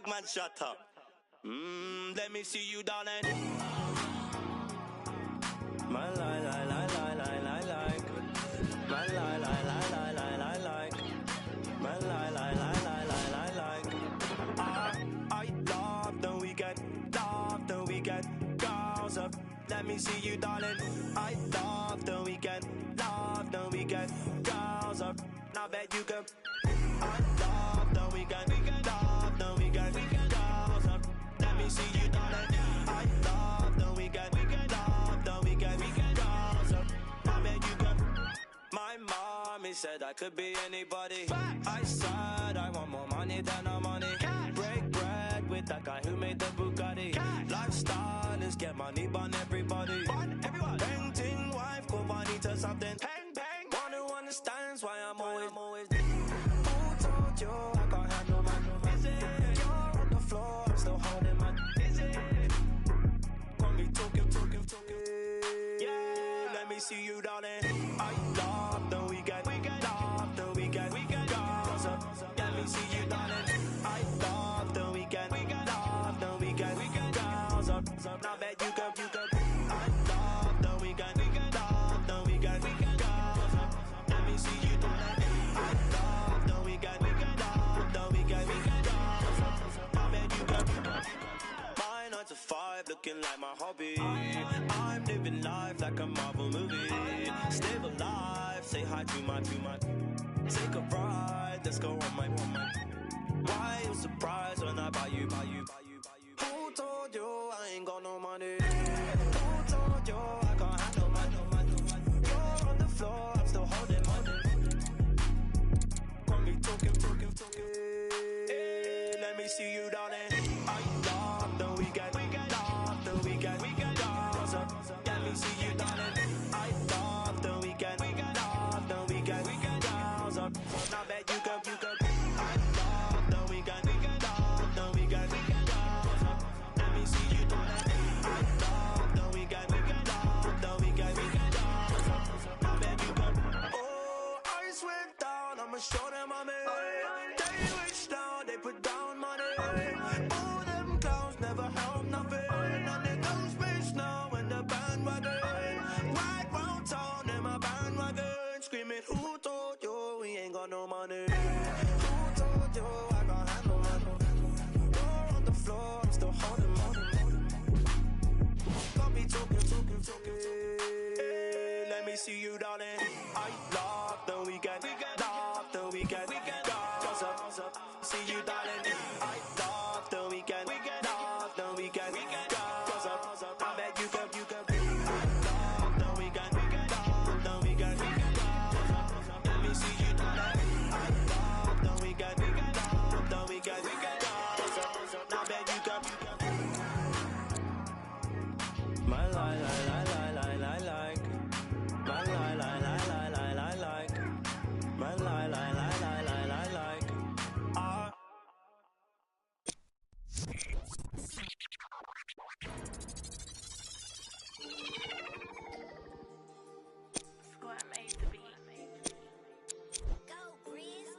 beg man, shut up. Let me see you, darling. My like. My like. My like. I love the weekend, girls up. Let me see you, darling. I love the weekend, girls up. Now bet you can. I love the weekend, girls up. Let me see you, darling. I love the weekend, girls up. Now bet you can. My mommy said I could be anybody. I said I want more money than no money. Break bread with that guy who made the Bugatti. Lifestyle is get money, bun everybody. Painting wife, go money to something. One who understands why I'm always. Who told you I can't handle my? You're on the floor, I'm still holding my. Got me talking. Yeah, let me see you, darling. I love the weekend, girls up. Let me see you, darling. I love the weekend, girls up. Now bet you can. I love the weekend, girls up. Let me see you, darling. I love the weekend, girls up. Now bet you can. My 9 to 5 looking like my hobby. I'm living life like a Marvel movie. Stable life, say hi to my. Take a ride, let's go on my. Why you surprised when I buy you? Who told you I ain't got no money? Who told you I can't handle money? You're on the floor, I'm still holding money. Got me talking. Hey, let me see you, darling. I love the weekend, girls up. Let me see you, darling. I love the weekend, girls up. Now bet you can. I love the weekend, girls up. Let me see you, darling. I love the weekend, girls up. Now bet you can. Oh, I swear down, I'ma show them I'm in. They rich down, they put down money. All them clowns never help nothing. And they go space now in the bandwagon. Right round town in my bandwagon. Screaming, who told you we ain't got no money? Who told you I can't handle money? You're on the floor, I'm still holding money. Got me talking. Hey, let me see you, darling. I love the weekend, girls up. See you, darling. I love the weekend, girls up. I bet you can. I love the weekend, girls up. Let me see you, darling. I love the weekend, girls up. I bet you can. My like. My like. My like. Squad made to be. Go, Breeze.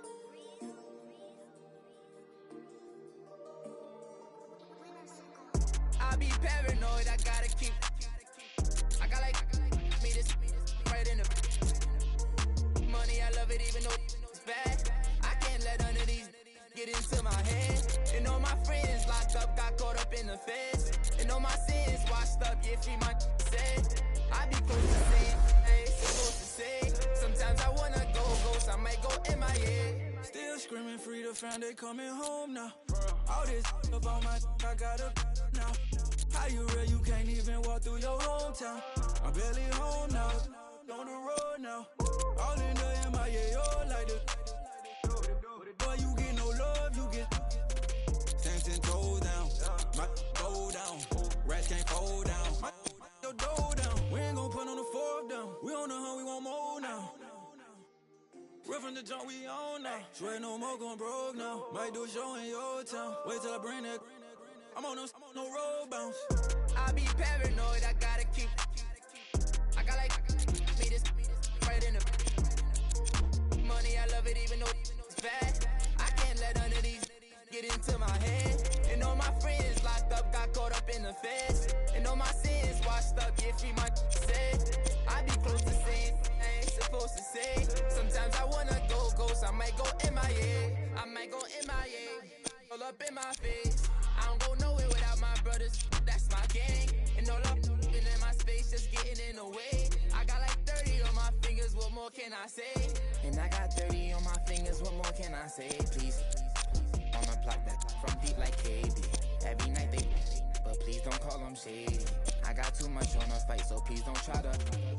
I be paranoid, I gotta keep. I got like me this right in the money. I love it even though it's bad. I can't let none of these get into my head. And all my friends locked up, got caught up in the feds. And all my sins washed up, yeah, free my said. I be close to say, supposed to say. Sometimes I wanna go ghost, I might go MIA. Still screaming free to find they coming home now. All this about my I got a now. How you real, you can't even walk through your hometown. I'm barely home now, on the road now. All in the MIA, oh like this. Boy, you get no love, you get 10 toes down. My go down, rats can't fold down. My your dough down, we ain't gon' put on the fourth down. We on the hunt, we want more now. Real from the jump, we on now. Swear no more gon' broke now. Might do a show in your town. Wait till I bring that. I'm on no road bounce. I be paranoid, I gotta keep. I got like me this right in the money. I love it even though it's bad. I can't let none of these get into my head. And all my friends locked up, got caught up in the feds. And all my sins washed up, get free, my said. I be close to saying I ain't supposed to say. Sometimes I wanna go ghost, I might go MIA. I might go MIA, all up in my face. I don't go nowhere without my brothers, that's my gang. And all up in my space, just getting in the way. I got like 30 on my fingers, what more can I say? And I got 30 on my fingers, what more can I say? Please, on the block that from deep like KB. Every night they, but please don't call them shady. I got too much on the fight, so please don't try to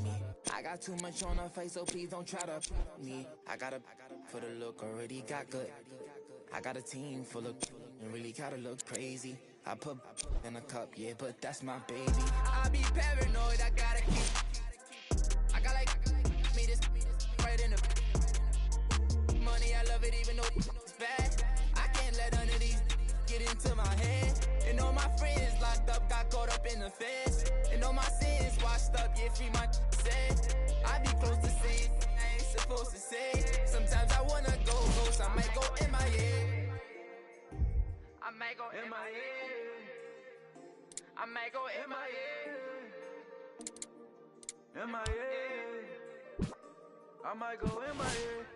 me. I got too much on the face, so please don't try to me. I got a for the look, already got good. I got a team full of and really gotta look crazy. I put in a cup, yeah, but that's my baby. I be paranoid, I gotta keep. I got like me this right in the money. I love it even though it's bad. I can't let none of these get into my head. And all my friends locked up, got caught up in the feds. And all my sins washed up, get free, my said. I be close to saying I ain't supposed to say. Sometimes I wanna go ghost, I might go MIA. I might go MIA. I might go MIA. MIA. I might go MIA.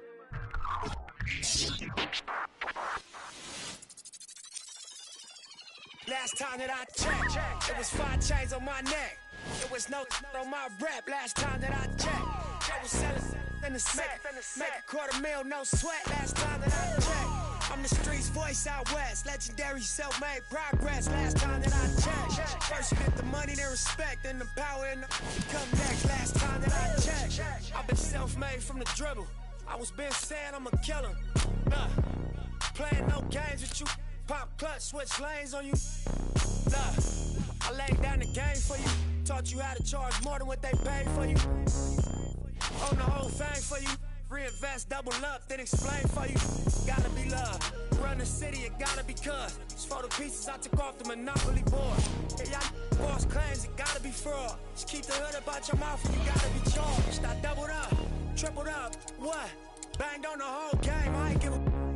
Last time that I checked, it was 5 chains on my neck. It was no on my rep. Last time that I checked, I was selling in the set. Make $250,000, no sweat. Last time that I checked, I'm the streets voice out west. Legendary self-made progress. Last time that I checked, first you get the money, then respect, then the power and the come next. Last time that I checked, I've been self-made from the dribble. I was been saying I'm a killer. Playing no games with you. Pop clutch, switch lanes on you. I laid down the game for you. Taught you how to charge more than what they paid for you. Own the whole thing for you. Reinvest, double up, then explain for you. Gotta be love. Run the city, it gotta be cuz. It's for the pieces I took off the Monopoly board. Yeah, y'all false claims, it gotta be fraud. Just keep the hood about your mouth and you gotta be charged. I doubled up, tripled up, what? Banged on the whole game, I ain't give a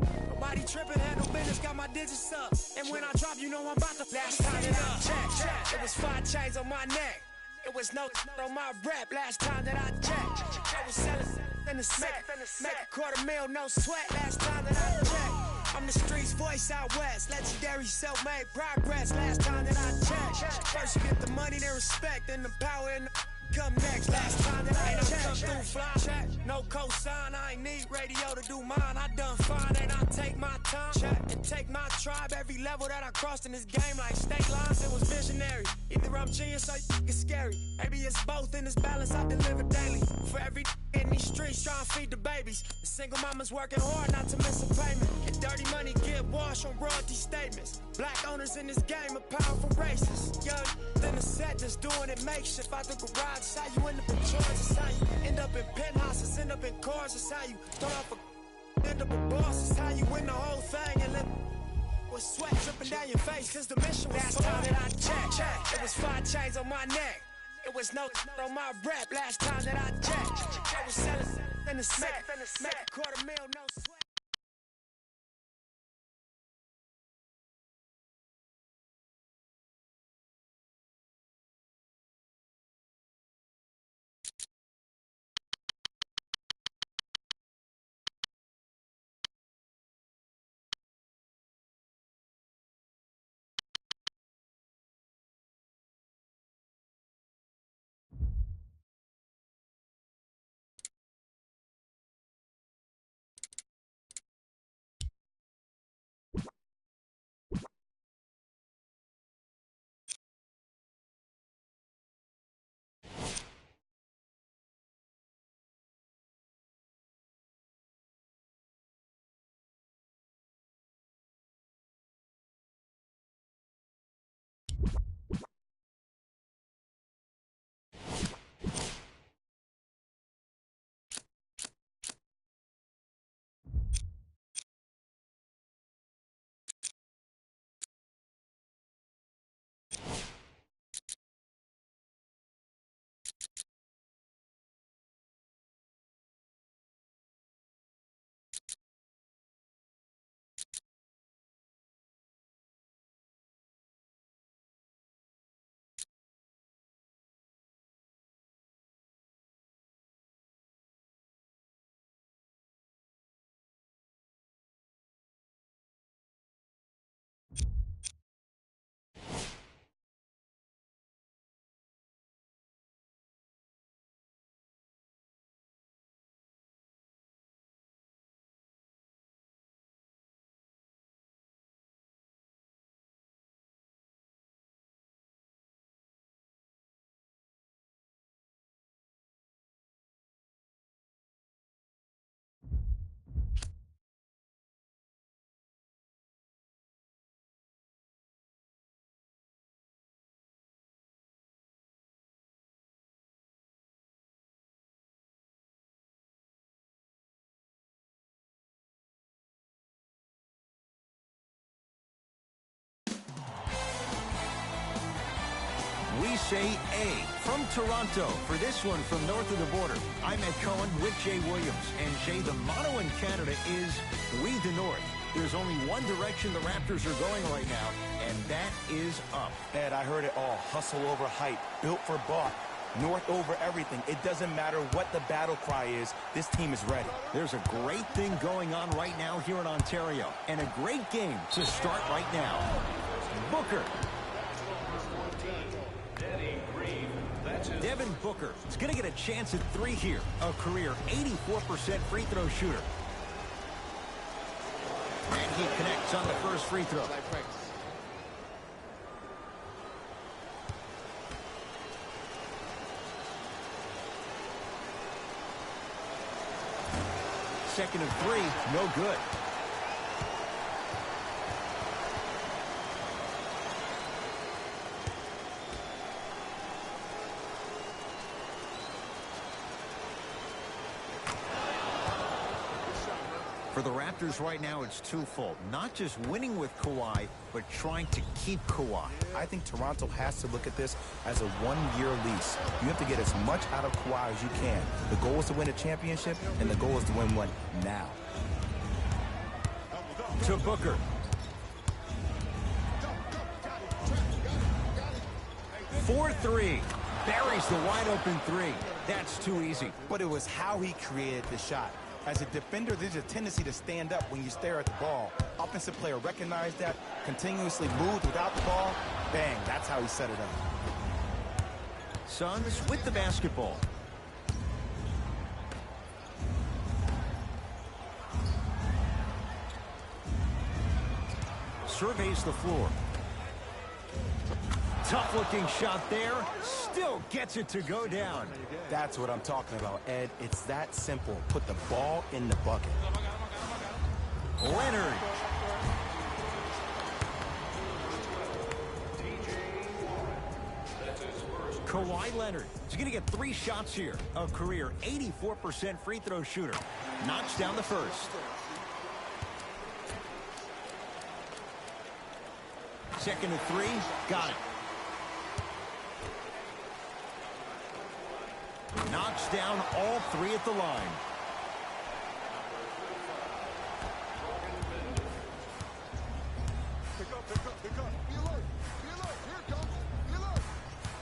nobody tripping, handle business, got my digits up. And when I drop, you know I'm about to last time that I checked, it was 5 chains on my neck. It was no on my rep. Last time that I checked, I was selling in the set. Make $250,000, no sweat. Last time that I checked, I'm the streets voice out west. Legendary self-made progress. Last time that I checked, first you get the money, then respect, then the power and the come next. Last time that I come through fly check, no cosign. I ain't need radio to do mine. I done fine and I take my time and take my tribe. Every level that I crossed in this game, like state lines, it was visionary. Either I'm genius or it's scary. Maybe it's both in this balance I deliver daily. For every in these streets trying to feed the babies. The single mama's working hard not to miss a payment. Get dirty money, get washed on royalty statements. Black owners in this game are powerful racists. Young, then the set just doing it makeshift out the garage. It's how you end up in charge. It's how you end up in penthouses, end up in cars. It's how you start off a end up a boss. It's how you win the whole thing and live with sweat dripping down your face. Cause the mission was last time that I checked, it was 5 chains on my neck. It was no on my rep. Last time that I checked, I was selling in the set. Make $250,000, no sweat. say A. From Toronto, for this one from north of the border, I'm Ed Cohen with Jay Williams. And Jay, the motto in Canada is We the North. There's only one direction the Raptors are going right now, and that is up. Ed, I heard it all. Hustle over hype. Built for Bart. North over everything. It doesn't matter what the battle cry is. This team is ready. There's a great thing going on right now here in Ontario, and a great game to start right now. Booker. Devin Booker is going to get a chance at 3 here. A career 84% free throw shooter. And he connects on the first free throw. Second and 3, no good. For the Raptors right now, it's twofold. Not just winning with Kawhi, but trying to keep Kawhi. I think Toronto has to look at this as a one-year lease. You have to get as much out of Kawhi as you can. The goal is to win a championship, and the goal is to win one now. To Booker. For 3. Buries the wide-open 3. That's too easy. But it was how he created the shot. As a defender, there's a tendency to stand up when you stare at the ball. Offensive player recognized that, continuously moved without the ball. Bang, that's how he set it up. Suns with the basketball. Surveys the floor. Tough-looking shot there. Still gets it to go down. That's what I'm talking about, Ed. It's that simple. Put the ball in the bucket. Leonard. Kawhi Leonard is going to get 3 shots here. A career 84% free throw shooter. Knocks down the first. Second and 3. Got it. Knocks down all 3 at the line.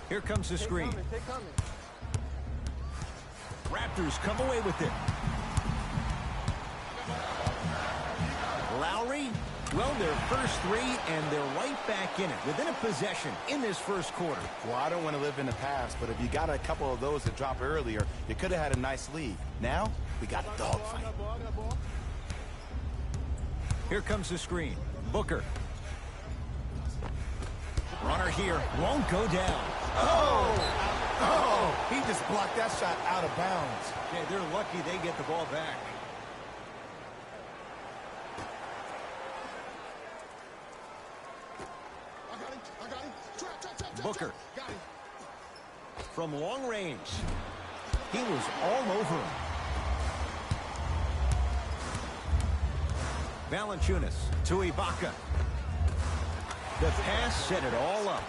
Here comes the screen. Raptors come away with it. Lowry, well, their first 3, and they're right back in it within a possession in this first quarter. Well, I don't want to live in the past, but if you got a couple of those that dropped earlier, you could have had a nice lead. Now, we got a dogfight. Here comes the screen. Booker. Runner here won't go down. Oh, he just blocked that shot out of bounds. Yeah, they're lucky they get the ball back. Booker. From long range. He was all over him. Valanciunas to Ibaka. The pass set it all up.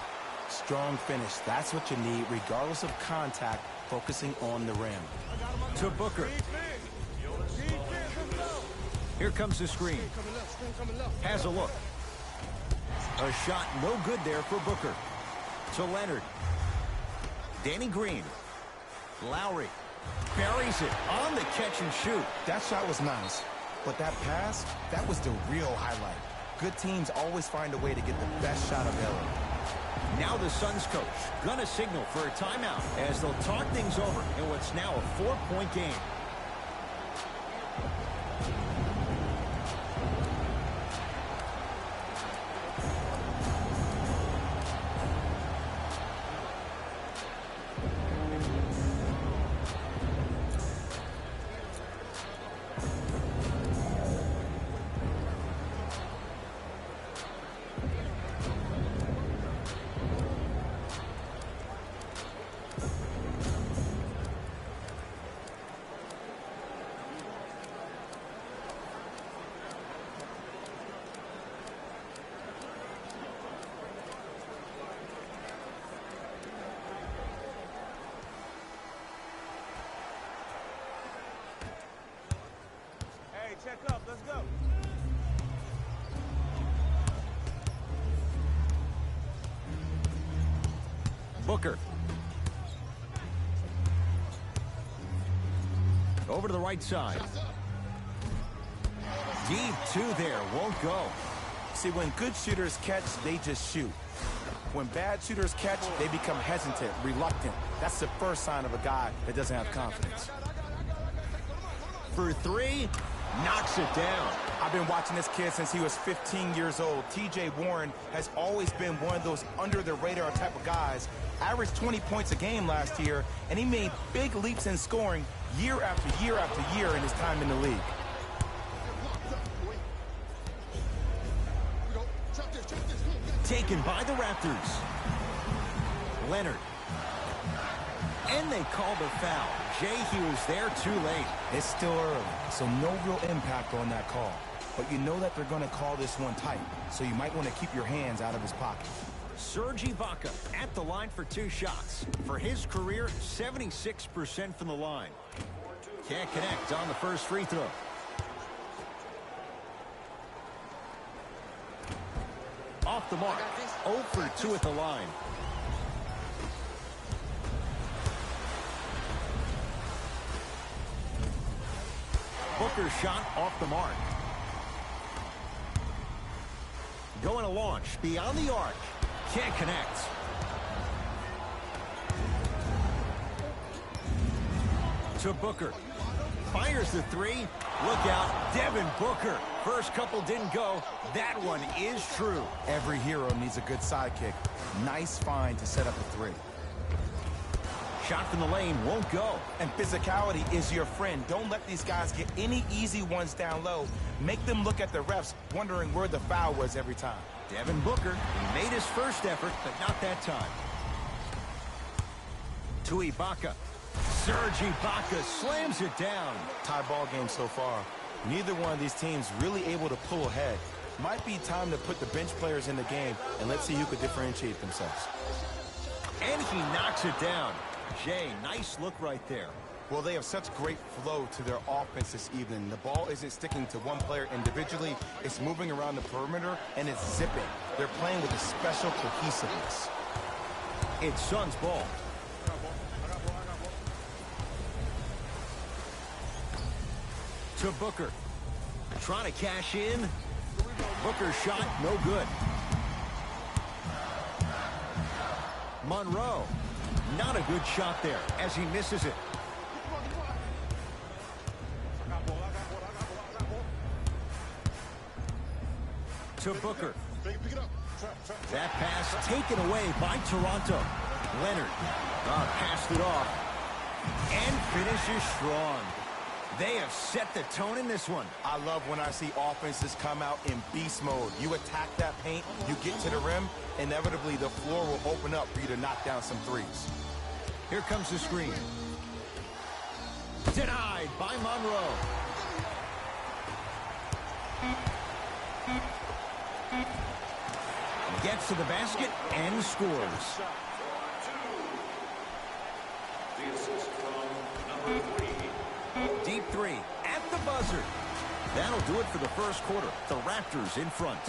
Strong finish. That's what you need, regardless of contact, focusing on the rim. To Booker. Here comes the screen. Has a look. A shot no good there for Booker. To Leonard. Danny Green. Lowry. Buries it on the catch and shoot. That shot was nice, but that pass, that was the real highlight. Good teams always find a way to get the best shot available. Now the Suns coach gonna signal for a timeout as they'll talk things over in what's now a 4-point game. check up. Let's go. Booker. Over to the right side. Deep two there, won't go. See, when good shooters catch, they just shoot. When bad shooters catch, they become hesitant, reluctant. That's the first sign of a guy that doesn't have confidence. For three, knocks it down. I've been watching this kid since he was 15 years old. TJ Warren has always been one of those under-the-radar type of guys. Averaged 20 points a game last year, and he made big leaps in scoring year after year after year in his time in the league. Taken by the Raptors. Leonard. And they call the foul. Jay, he was there too late. It's still early, so no real impact on that call. But you know that they're going to call this one tight, so you might want to keep your hands out of his pocket. Serge Ibaka at the line for 2 shots. For his career, 76% from the line. Can't connect on the first free throw. Off the mark. 0 for 2 at the line. Booker's shot off the mark. Going to launch beyond the arc. Can't connect. To Booker. Fires the 3. Look out, Devin Booker. First couple didn't go. That one is true. Every hero needs a good sidekick. Nice find to set up a 3. Shot from the lane won't go. And physicality is your friend. Don't let these guys get any easy ones down low. Make them look at the refs, wondering where the foul was every time. Devin Booker, he made his first effort, but not that time. To Ibaka. Serge Ibaka slams it down. Tie ball game so far. Neither one of these teams really able to pull ahead. Might be time to put the bench players in the game, and let's see who could differentiate themselves. And he knocks it down. Jay, nice look right there. Well, they have such great flow to their offense this evening. The ball isn't sticking to one player individually. It's moving around the perimeter, and it's zipping. They're playing with a special cohesiveness. It's Suns ball. To Booker. Trying to cash in. Booker's shot, no good. Monroe. Not a good shot there as he misses it. To Booker. That pass taken away by Toronto. Leonard passed it off and finishes strong. They have set the tone in this one. I love when I see offenses come out in beast mode. You attack that paint, you get to the rim, inevitably the floor will open up for you to knock down some threes. Here comes the screen. Denied by Monroe. Gets to the basket and scores. Deep 3 at the buzzer. That'll do it for the first quarter. The Raptors in front.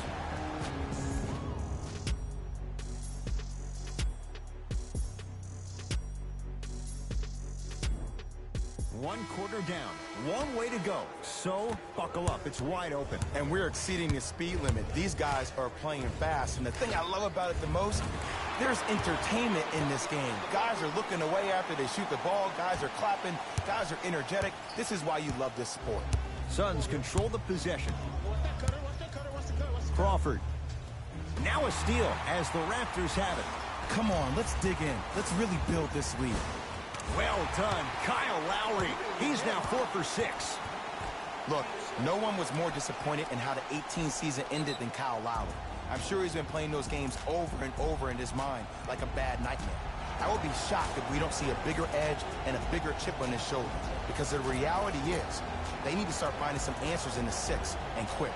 One quarter down. One way to go. So, buckle up. It's wide open. And we're exceeding the speed limit. These guys are playing fast. And the thing I love about it the most, there's entertainment in this game. Guys are looking away after they shoot the ball. Guys are clapping. Guys are energetic. This is why you love this sport. Suns control the possession. Crawford. Now a steal as the Raptors have it. Come on, let's dig in. Let's really build this lead. Well done, Kyle Lowry. He's now 4 for 6. Look, no one was more disappointed in how the 18 season ended than Kyle Lowry. I'm sure he's been playing those games over and over in his mind like a bad nightmare. I would be shocked if we don't see a bigger edge and a bigger chip on his shoulder. Because the reality is, they need to start finding some answers in the 6 and quick.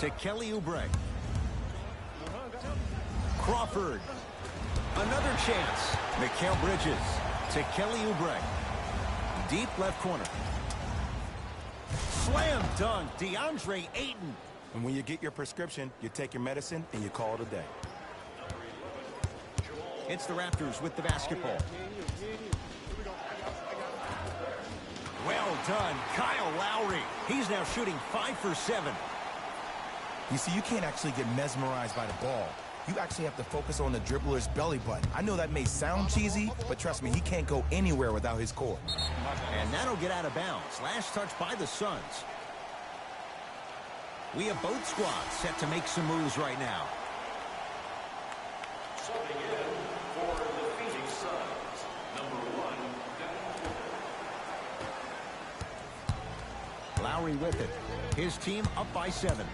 To Kelly Oubre. Crawford. Another chance. Mikal Bridges to Kelly Oubre. Deep left corner. Slam dunk. DeAndre Ayton. And when you get your prescription, you take your medicine and you call it a day. It's the Raptors with the basketball. Well done, Kyle Lowry. He's now shooting 5 for 7. You see, you can't actually get mesmerized by the ball. You actually have to focus on the dribbler's belly button. I know that may sound cheesy, but trust me, he can't go anywhere without his core. And that'll get out of bounds. Last touch by the Suns. We have both squads set to make some moves right now. Subbing in for the Phoenix Suns, number 1, Lowry with it. His team up by 7.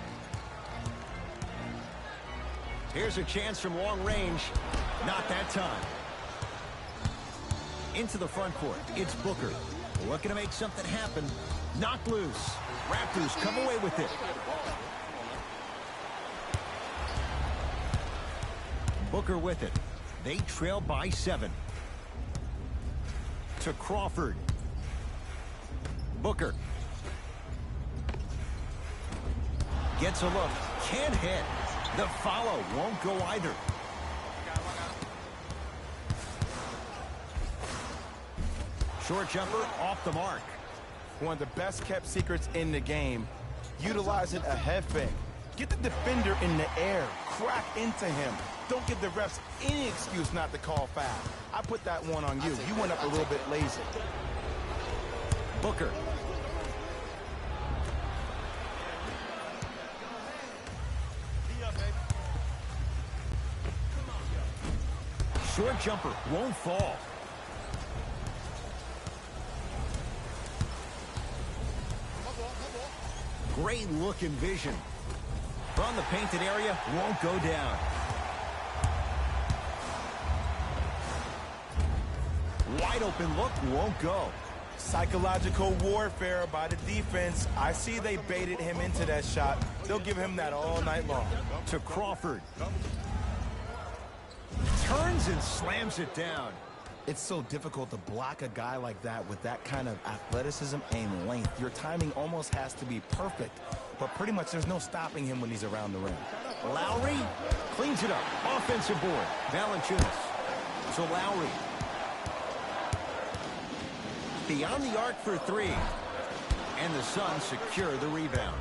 Here's a chance from long range. Not that time. Into the front court. It's Booker. Looking to make something happen. Knocked loose. Raptors come away with it. Booker with it. They trail by 7. To Crawford. Booker. Gets a look. Can't hit. The follow won't go either. Short jumper off the mark. One of the best kept secrets in the game. Utilizing a head fake. Get the defender in the air. Crack into him. Don't give the refs any excuse not to call foul. I put that one on you. You went up a little bit lazy. Booker. Short jumper won't fall. Great look and vision. From the painted area, won't go down. Wide open look, won't go. Psychological warfare by the defense. I see they baited him into that shot. They'll give him that all night long. To Crawford. Turns and slams it down. It's so difficult to block a guy like that with that kind of athleticism and length. Your timing almost has to be perfect, but pretty much there's no stopping him when he's around the rim. Lowry cleans it up. Offensive board. Valanciunas. So Lowry. Beyond the arc for 3. And the Suns secure the rebound.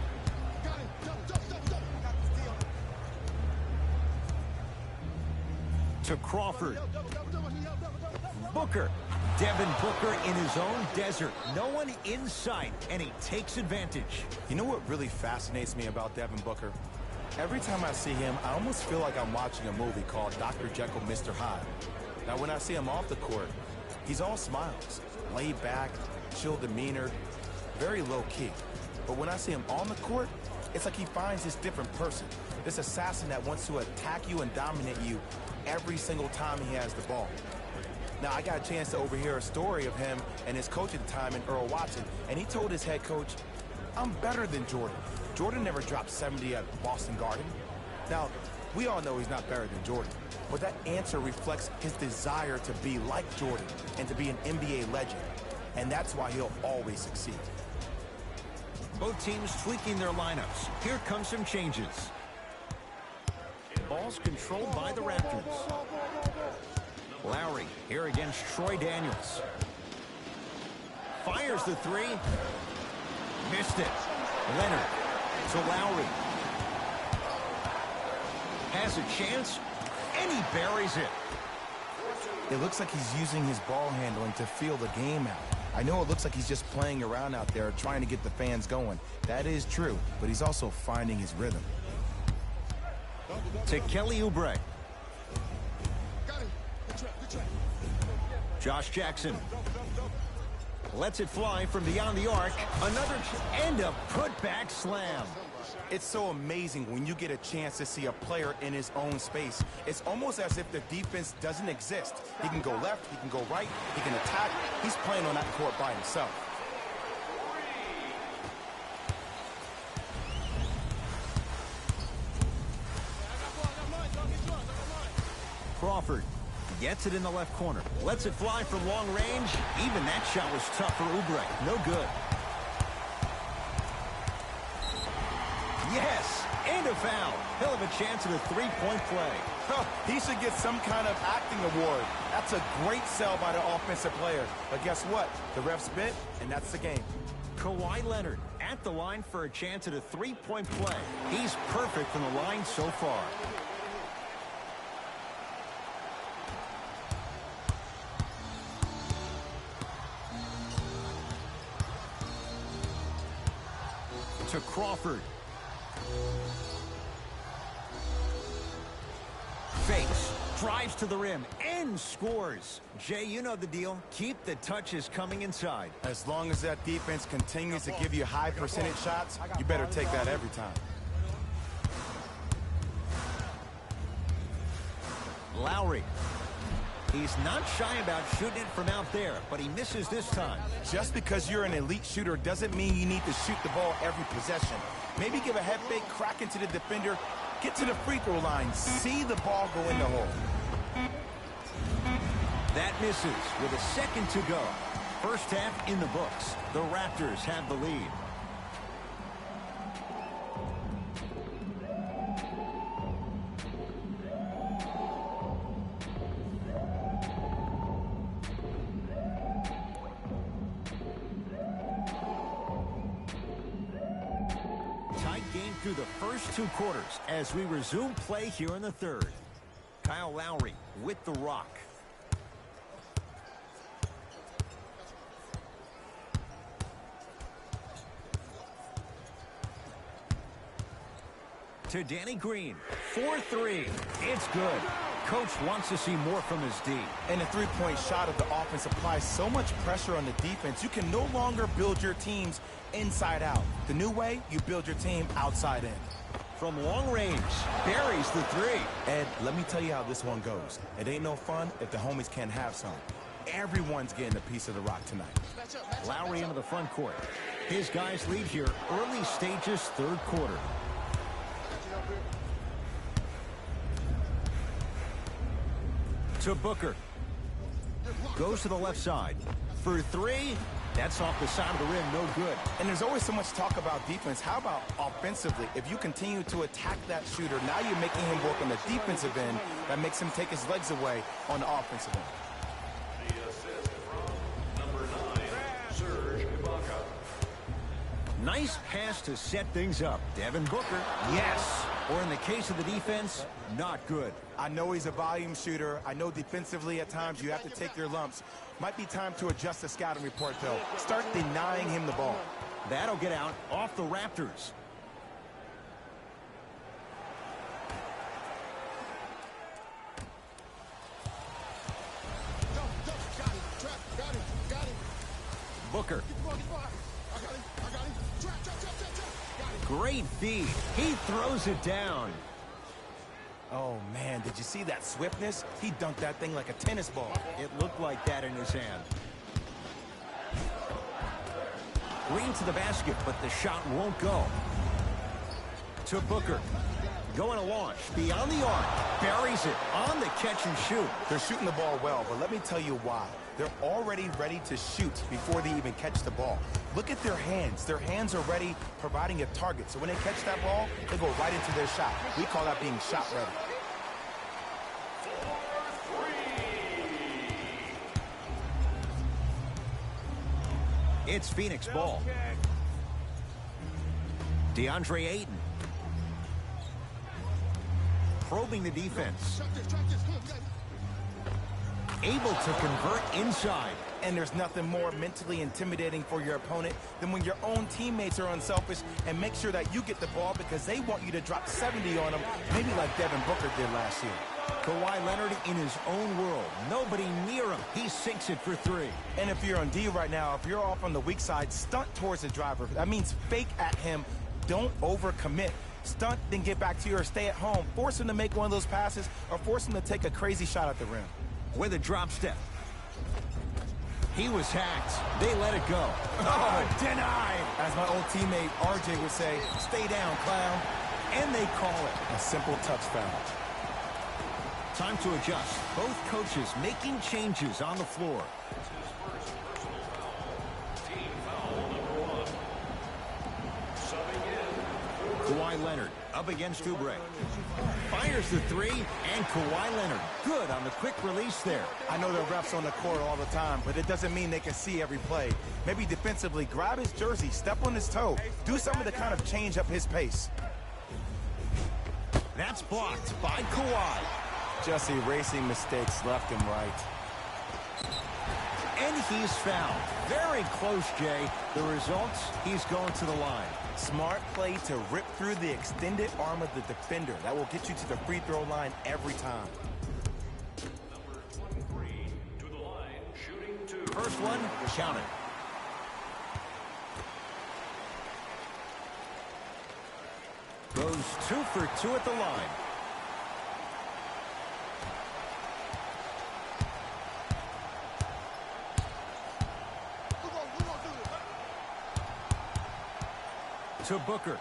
To Crawford. Booker. Devin Booker in his own desert. No one in sight, and he takes advantage. You know what really fascinates me about Devin Booker? Every time I see him, I almost feel like I'm watching a movie called Dr. Jekyll, Mr. Hyde. Now, when I see him off the court, he's all smiles, laid back, chill demeanor, very low-key. But when I see him on the court, it's like he finds this different person, this assassin that wants to attack you and dominate you every single time he has the ball. Now, I got a chance to overhear a story of him and his coach at the time, Earl Watson, and he told his head coach, I'm better than Jordan. Jordan never dropped 70 at Boston Garden. Now, we all know he's not better than Jordan, but that answer reflects his desire to be like Jordan and to be an NBA legend, and that's why he'll always succeed. Both teams tweaking their lineups. Here come some changes. Ball's controlled by the Raptors. Lowry here against Troy Daniels. Fires the 3. Missed it. Leonard to Lowry. Has a chance, and he buries it. It looks like he's using his ball handling to feel the game out. I know it looks like he's just playing around out there trying to get the fans going. That is true, but he's also finding his rhythm. To Kelly Oubre. Josh Jackson lets it fly from beyond the arc. Another and a putback slam. It's so amazing when you get a chance to see a player in his own space. It's almost as if the defense doesn't exist. He can go left, he can go right, he can attack. He's playing on that court by himself. Crawford gets it in the left corner. Lets it fly from long range. Even that shot was tough for Oubre. No good. Yes, and a foul. He'll have a chance at a three-point play. He should get some kind of acting award. That's a great sell by the offensive player. But guess what? The refs bit, and that's the game. Kawhi Leonard at the line for a chance at a three-point play. He's perfect from the line so far. To Crawford. Fakes, drives to the rim, and scores. Jay, you know the deal. Keep the touches coming inside. As long as that defense continues to give you high percentage shots, you better take that every time. Lowry. He's not shy about shooting it from out there, but he misses this time. Just because you're an elite shooter doesn't mean you need to shoot the ball every possession. Maybe give a head fake, crack into the defender, get to the free throw line, see the ball go in the hole. That misses with a second to go. First half in the books. The Raptors have the lead. Through the first two quarters as we resume play here in the third. Kyle Lowry with the rock. To Danny Green. 4-3. It's good. Coach wants to see more from his D. And the three-point shot of the offense applies so much pressure on the defense, you can no longer build your teams inside out. The new way, you build your team outside in. From long range, buries the three. Ed, let me tell you how this one goes. It ain't no fun if the homies can't have some. Everyone's getting a piece of the rock tonight. Lowry into the front court. His guys lead here early stages, third quarter. To Booker. Goes to the left side. For three, that's off the side of the rim, no good. And there's always so much talk about defense. How about offensively? If you continue to attack that shooter, now you're making him work on the defensive end. That makes him take his legs away on the offensive end. The assist from number 9, Serge Ibaka. Nice pass to set things up. Devin Booker, yes. Or in the case of the defense, not good. I know he's a volume shooter. I know defensively at times you have to take your lumps. Might be time to adjust the scouting report, though. Start denying him the ball. That'll get out off the Raptors. Booker. Great feed. He throws it down. Oh, man, did you see that swiftness? He dunked that thing like a tennis ball. It looked like that in his hand. Green to the basket, but the shot won't go. To Booker. Going to launch. Beyond the arc. Buries it on the catch and shoot. They're shooting the ball well, but let me tell you why. They're already ready to shoot before they even catch the ball. Look at their hands. Their hands are ready, providing a target. So when they catch that ball, they go right into their shot. We call that being shot ready. It's Phoenix ball. DeAndre Ayton. Probing the defense. Able to convert inside. And there's nothing more mentally intimidating for your opponent than when your own teammates are unselfish and make sure that you get the ball because they want you to drop 70 on them, maybe like Devin Booker did last year. Kawhi Leonard in his own world. Nobody near him. He sinks it for three. And if you're on D right now, if you're off on the weak side, stunt towards the driver. That means fake at him. Don't overcommit. Stunt, then get back to you or stay at home. Force him to make one of those passes or force him to take a crazy shot at the rim. With a drop step. He was hacked. They let it go. Oh, denied. As my old teammate RJ would say, stay down, clown. And they call it. A simple touch foul. Time to adjust. Both coaches making changes on the floor. Team foul number 1. Subbing in. Kawhi Leonard up against Oubre. Fires the three, and Kawhi Leonard good on the quick release there. I know there are refs on the court all the time, but it doesn't mean they can see every play. Maybe defensively, grab his jersey, step on his toe, do something to kind of change up his pace. That's blocked by Kawhi. Just erasing mistakes left and right. And he's fouled. Very close, Jay. The results, he's going to the line. Smart play to rip through the extended arm of the defender. That will get you to the free throw line every time. Number 23 to the line, shooting 2. First one, count it. Goes 2 for 2 at the line. To Booker.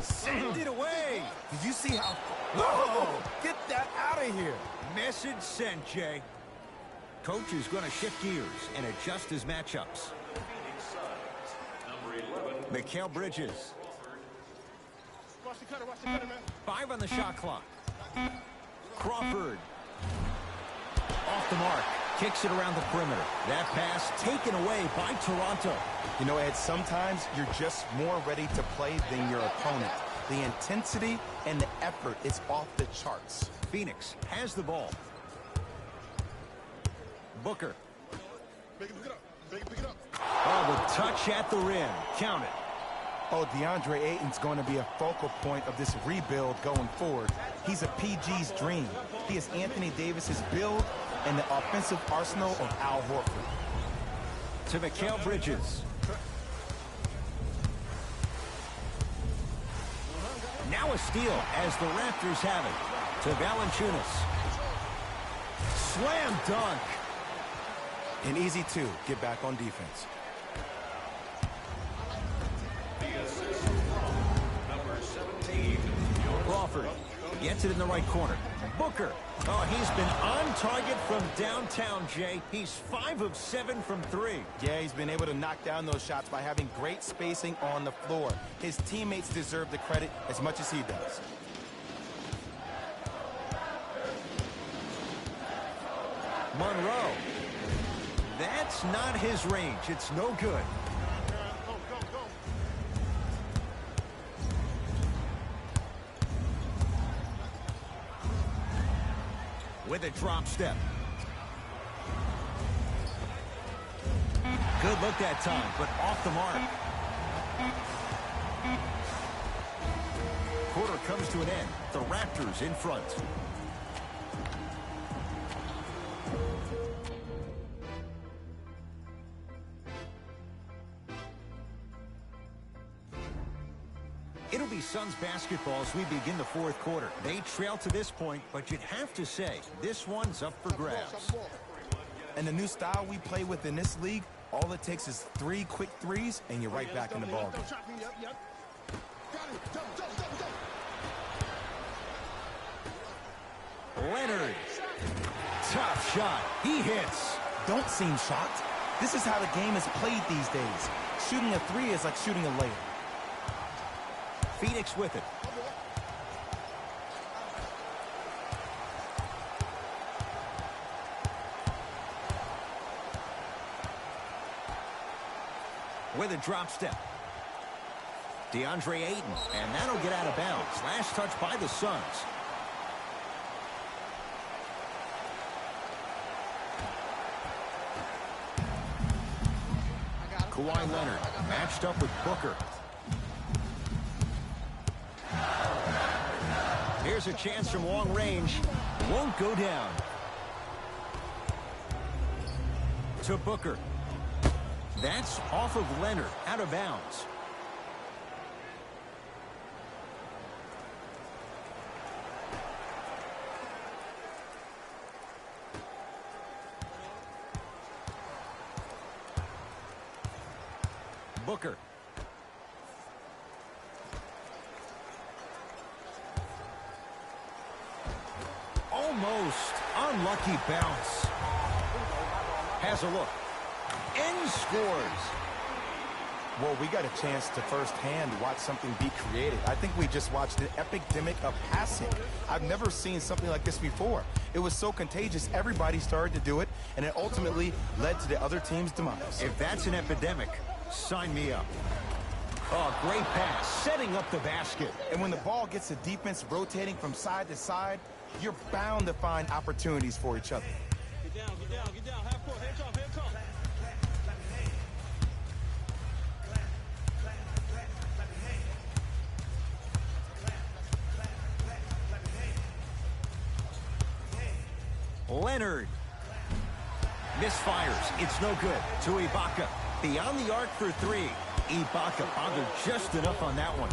Send it away. Did you see how... Whoa! Get that out of here. Message sent, Jay. Coach is going to shift gears and adjust his matchups. Phoenix Suns, number 11. Mikal Bridges. Watch the cutter, man. 5 on the shot clock. Crawford. Off the mark. Kicks it around the perimeter. That pass taken away by Toronto. You know, Ed, sometimes you're just more ready to play than your opponent. The intensity and the effort is off the charts. Phoenix has the ball. Booker. Make it pick it up. Make it pick it up. Oh, the touch at the rim. Count it. Oh, DeAndre Ayton's going to be a focal point of this rebuild going forward. He's a PG's dream. He is Anthony Davis's build and the offensive arsenal of Al Horford. To Mikal Bridges. Now a steal as the Raptors have it. To Valanciunas. Slam dunk. And easy, too. Get back on defense. The assist from number 17. Crawford gets it in the right corner. Booker. Oh, he's been on target from downtown, Jay. He's 5 of 7 from 3. Yeah, he's been able to knock down those shots by having great spacing on the floor. His teammates deserve the credit as much as he does. Monroe. That's not his range. It's no good. Go, go, go. With a drop step. Good look that time, but off the mark. Quarter comes to an end. The Raptors in front. It'll be Suns basketball as we begin the fourth quarter. They trail to this point, but you'd have to say this one's up for grabs. And the new style we play with in this league, all it takes is 3 quick threes, and you're right back in the ballgame. Yep, yep. Got it. Double, double, double. Leonard. Tough shot. He hits. Don't seem shocked. This is how the game is played these days. Shooting a 3 is like shooting a layup. Phoenix with it. With a drop step. DeAndre Ayton, and that'll get out of bounds. Last touch by the Suns. Kawhi Leonard matched up with Booker. Here's a chance from long range. Won't go down. To Booker. That's off of Leonard, out of bounds. Booker. Almost unlucky bounce. Has a look. And scores. Well, we got a chance to firsthand watch something be created. I think we just watched an epidemic of passing. I've never seen something like this before. It was so contagious, everybody started to do it, and it ultimately led to the other team's demise. If that's an epidemic, sign me up. Oh, great pass, setting up the basket. And when the ball gets the defense rotating from side to side, you're bound to find opportunities for each other. Get down, get down, get down. Half court, hands off, hands off. Leonard. Misfires. It's no good. To Ibaka. Beyond the arc for three. Ibaka bothered just enough on that one.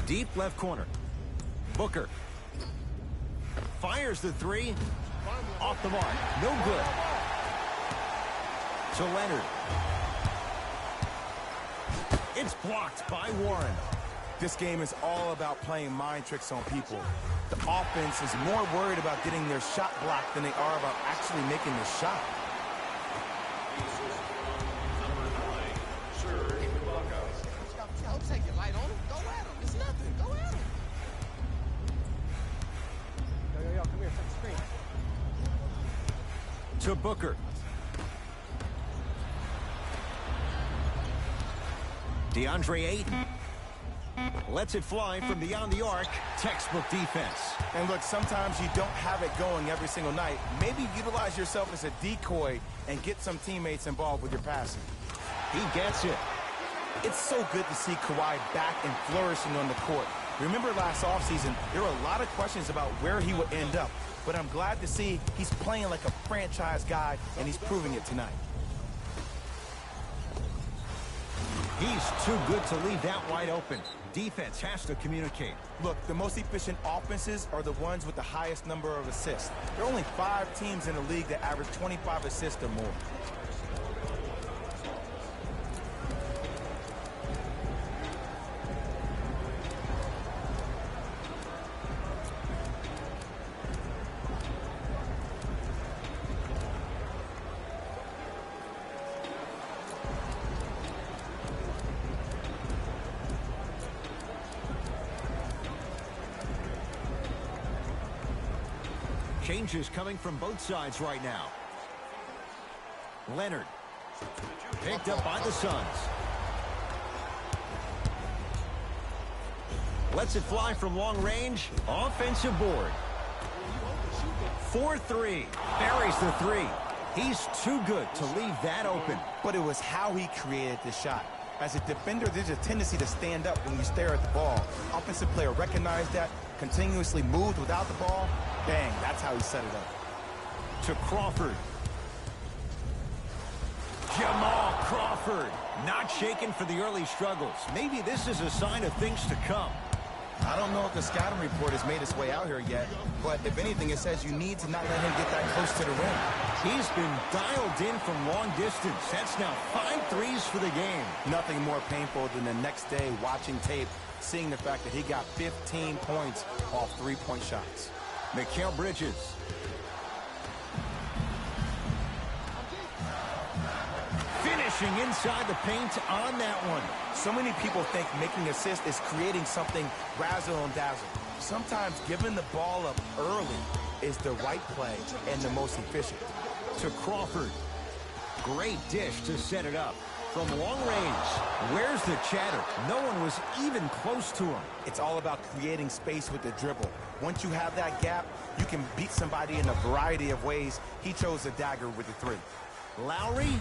Deep left corner. Booker. Fires the three. Off the mark. No good. To Leonard. It's blocked by Warren. This game is all about playing mind tricks on people. The offense is more worried about getting their shot blocked than they are about actually making the shot. I'll take it light on him. Go at him. It's nothing. Go at him. Yo, come here. Take the screen. To Booker. DeAndre Ayton. Lets it fly from beyond the arc. Textbook defense. And look, sometimes you don't have it going every single night. Maybe utilize yourself as a decoy and get some teammates involved with your passing. He gets it. It's so good to see Kawhi back and flourishing on the court. Remember last offseason, there were a lot of questions about where he would end up. But I'm glad to see he's playing like a franchise guy, and he's proving it tonight. He's too good to leave that wide open. Defense has to communicate. Look, the most efficient offenses are the ones with the highest number of assists. There are only 5 teams in the league that average 25 assists or more. Changes coming from both sides right now. Leonard. Picked up by the Suns. Lets it fly from long range. Offensive board. 4-3. Buries the three. He's too good to leave that open. But it was how he created the shot. As a defender, there's a tendency to stand up when you stare at the ball. Offensive player recognized that, continuously moved without the ball. Bang, that's how he set it up. To Crawford. Jamal Crawford. Not shaken for the early struggles. Maybe this is a sign of things to come. I don't know if the scouting report has made its way out here yet, but if anything, it says you need to not let him get that close to the rim. He's been dialed in from long distance. That's now 5 threes for the game. Nothing more painful than the next day watching tape, seeing the fact that he got 15 points off 3-point shots. Mikal Bridges. Finishing inside the paint on that one. So many people think making assists is creating something razzle and dazzle. Sometimes giving the ball up early is the right play and the most efficient. To Crawford. Great dish to set it up. From long range, where's the chatter? No one was even close to him. It's all about creating space with the dribble. Once you have that gap, you can beat somebody in a variety of ways. He chose the dagger with the three. Lowry,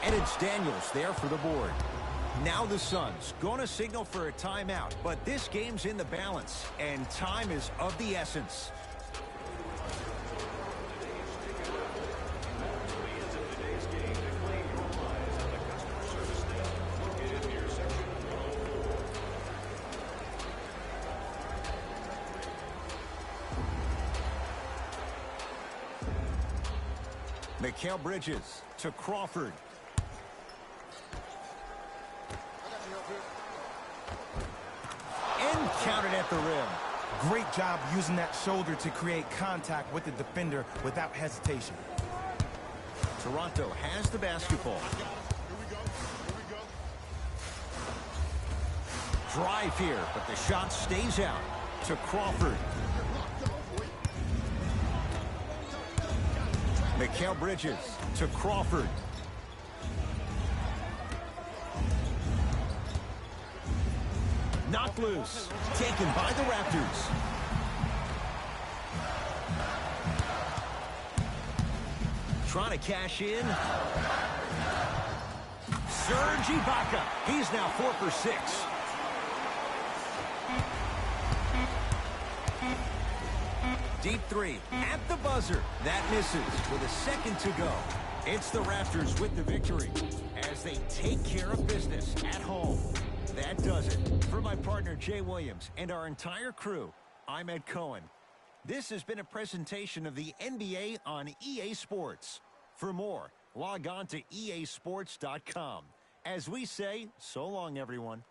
and it's Daniels there for the board. Now the Suns going to signal for a timeout, but this game's in the balance, and time is of the essence. Mikal Bridges to Crawford. at the rim. Great job using that shoulder to create contact with the defender without hesitation. Toronto has the basketball. Drive here, but the shot stays out to Crawford. Mikal Bridges to Crawford. Knocked loose. Taken by the Raptors. Trying to cash in. Serge Ibaka. He's now 4 for 6. Deep three at the buzzer. That misses with a second to go. It's the Raptors with the victory as they take care of business at home. That does it. For my partner, Jay Williams, and our entire crew, I'm Ed Cohen. This has been a presentation of the NBA on EA Sports. For more, log on to easports.com. As we say, so long, everyone.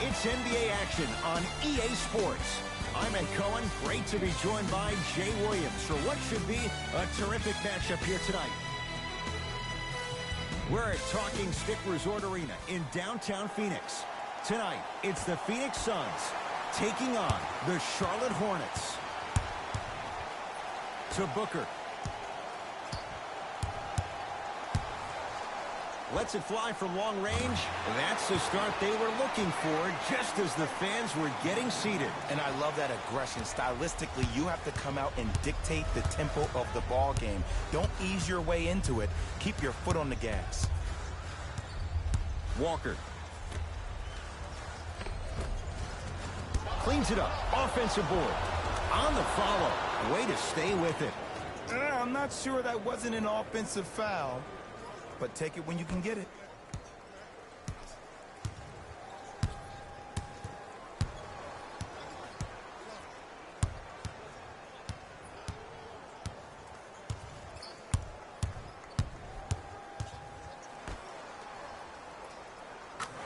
It's NBA action on EA Sports. I'm Ed Cohen. Great to be joined by Jay Williams for what should be a terrific matchup here tonight. We're at Talking Stick Resort Arena in downtown Phoenix. Tonight, it's the Phoenix Suns taking on the Charlotte Hornets. To Booker. Lets it fly from long range. That's the start they were looking for, just as the fans were getting seated. And I love that aggression. Stylistically, you have to come out and dictate the tempo of the ball game. Don't ease your way into it. Keep your foot on the gas. Walker. Cleans it up. Offensive board. On the follow. Way to stay with it. I'm not sure that wasn't an offensive foul, but take it when you can get it.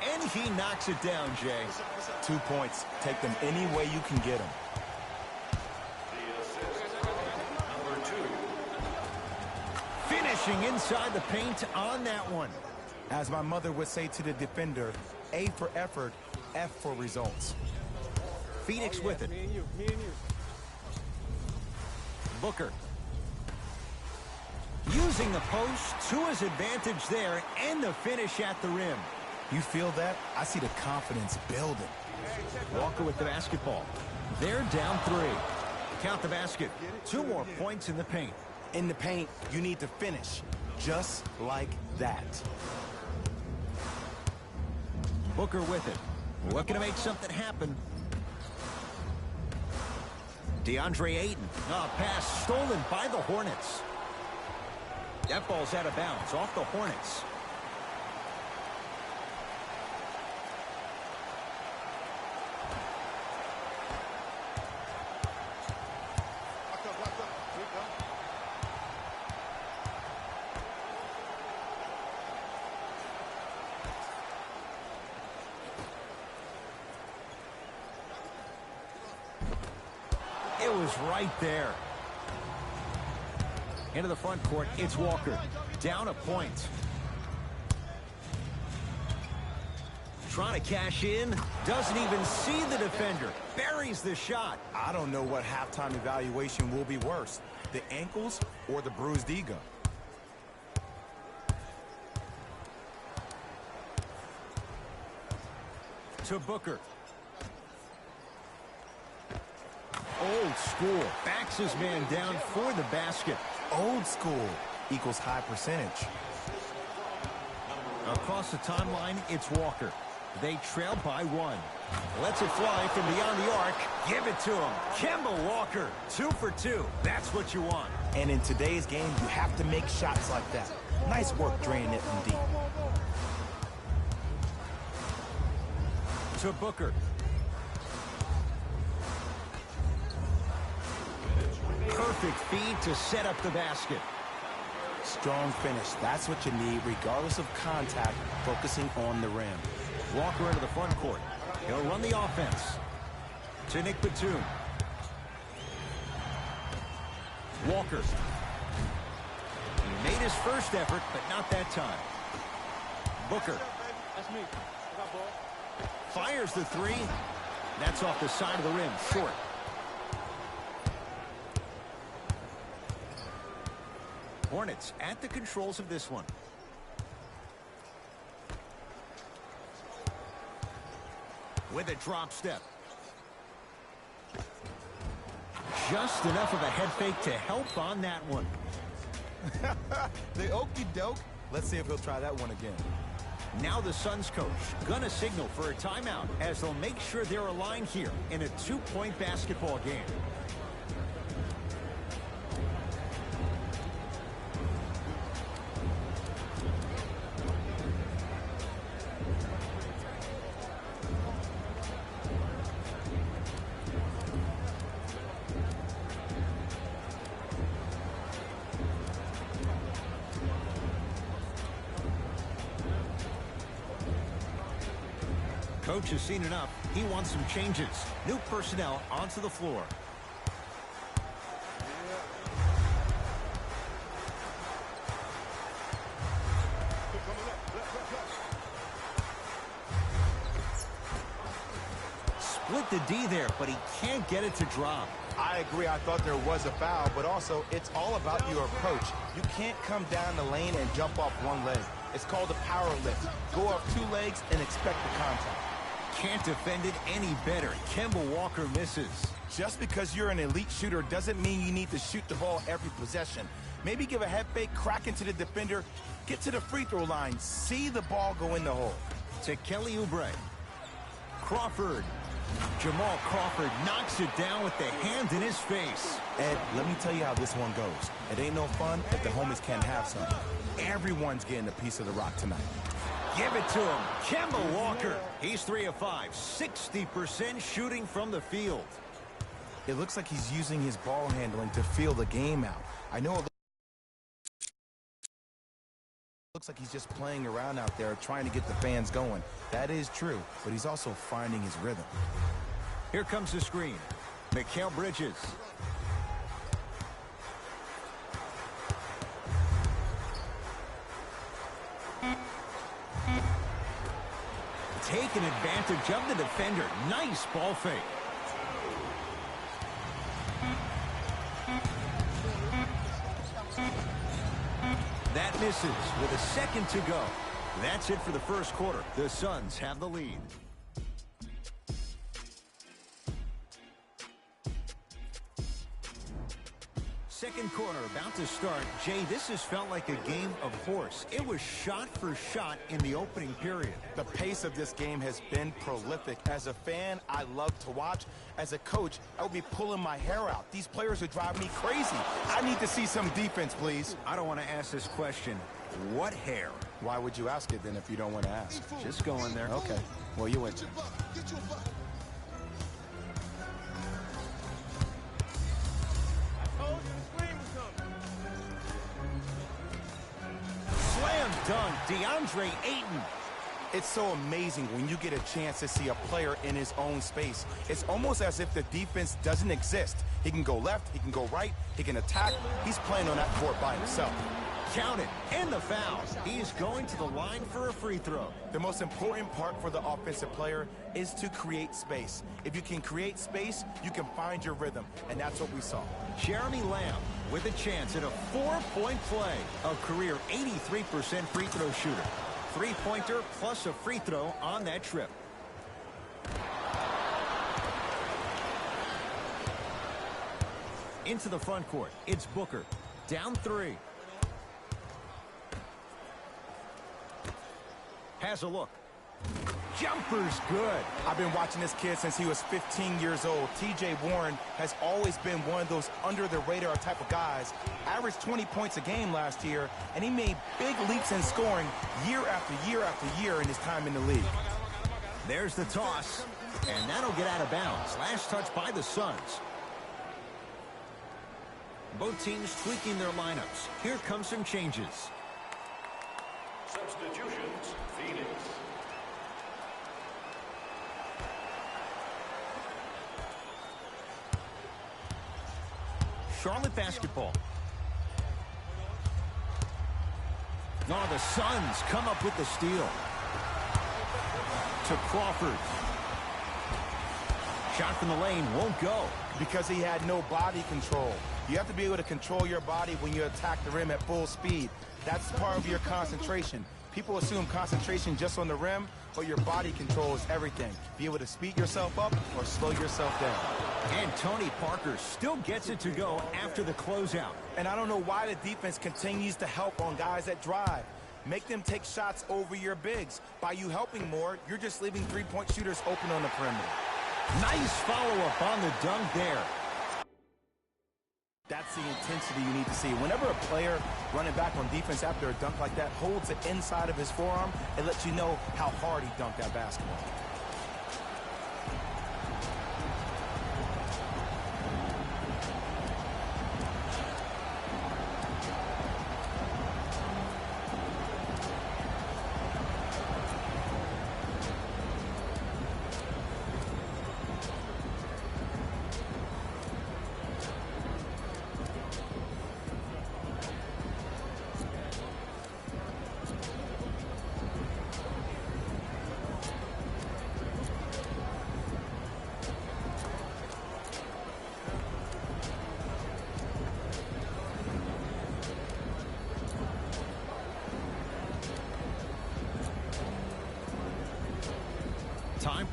And he knocks it down, Jay. 2 points. Take them any way you can get them. Finishing inside the paint on that one. As my mother would say to the defender, A for effort, F for results. Phoenix with it. Me and you. Booker. Using the post to his advantage there, and the finish at the rim. You feel that? I see the confidence building. Walker with the basketball. They're down 3. Count the basket. 2 more points in the paint. In the paint, you need to finish. Just like that. Booker with it. Looking to make something happen. DeAndre Ayton. A pass stolen by the Hornets. That ball's out of bounds off the Hornets. It was right there. Into the front court, it's Walker. Down a point. Trying to cash in. Doesn't even see the defender. Buries the shot. I don't know what halftime evaluation will be worse, the ankles or the bruised ego. To Booker. Old school. Backs his man down for the basket. Old school equals high percentage. Across the timeline, it's Walker. They trail by 1. Lets it fly from beyond the arc. Give it to him. Kemba Walker, 2 for 2. That's what you want. And in today's game, you have to make shots like that. Nice work draining it from deep. To Booker. Perfect feed to set up the basket. Strong finish. That's what you need, regardless of contact, focusing on the rim. Walker into the front court. He'll run the offense. To Nick Batum. Walker. He made his first effort, but not that time. Booker. That's me. I got ball. Fires the 3. That's off the side of the rim. Short. Hornets at the controls of this one. With a drop step. Just enough of a head fake to help on that one. The okie doke. Let's see if he'll try that one again. Now the Suns coach gonna signal for a timeout as they'll make sure they're aligned here in a 2-point basketball game. Coach has seen enough. He wants some changes. New personnel onto the floor. Split the D there, but he can't get it to drop. I agree. I thought there was a foul, but also it's all about your approach. You can't come down the lane and jump off one leg. It's called a power lift. Go off 2 legs and expect the contact. Can't defend it any better. Kemba Walker misses. Just because you're an elite shooter doesn't mean you need to shoot the ball every possession. Maybe give a head fake, crack into the defender, get to the free throw line, see the ball go in the hole. To Kelly Oubre. Crawford. Jamal Crawford knocks it down with the hand in his face. Ed, let me tell you how this one goes. It ain't no fun if the homies can't have some. Everyone's getting a piece of the rock tonight. Give it to him. Kemba Walker. He's 3 of 5. 60% shooting from the field. It looks like he's using his ball handling to feel the game out. I know it looks like he's just playing around out there trying to get the fans going. That is true, but he's also finding his rhythm. Here comes the screen. Mikal Bridges. Taking advantage of the defender. Nice ball fake. That misses with a second to go. That's it for the first quarter. The Suns have the lead. Second quarter about to start. Jay, this has felt like a game of horse. It was shot for shot in the opening period. The pace of this game has been prolific. As a fan, I love to watch. As a coach, I would be pulling my hair out. These players would drive me crazy. I need to see some defense, please. I don't want to ask this question. What hair? Why would you ask it then if you don't want to ask? Just go in there. Okay. Well, you win. Slam dunk, DeAndre Ayton. It's so amazing when you get a chance to see a player in his own space. It's almost as if the defense doesn't exist. He can go left, he can go right, he can attack. He's playing on that court by himself. Count it, and the foul. He is going to the line for a free throw. The most important part for the offensive player is to create space. If you can create space, you can find your rhythm, and that's what we saw. Jeremy Lamb with a chance at a 4-point play. A career 83% free throw shooter. 3-pointer plus a free throw on that trip. Into the front court, it's Booker. Down 3. Has a look. Jumper's good. I've been watching this kid since he was 15 years old. TJ Warren has always been one of those under-the-radar type of guys. Averaged 20 points a game last year, and he made big leaps in scoring year after year after year in his time in the league. There's the toss, and that'll get out of bounds. Last touch by the Suns. Both teams tweaking their lineups. Here come some changes. Substitutions, Phoenix. Charlotte basketball. No, the Suns come up with the steal. To Crawford. Shot from the lane won't go. Because he had no body control. You have to be able to control your body when you attack the rim at full speed. That's part of your concentration. People assume concentration just on the rim, but your body controls everything. Be able to speed yourself up or slow yourself down. And Tony Parker still gets it to go after the closeout. And I don't know why the defense continues to help on guys that drive. Make them take shots over your bigs. By you helping more, you're just leaving three-point shooters open on the perimeter. Nice follow-up on the dunk there. That's the intensity you need to see. Whenever a player running back on defense after a dunk like that holds the inside of his forearm, it lets you know how hard he dunked that basketball.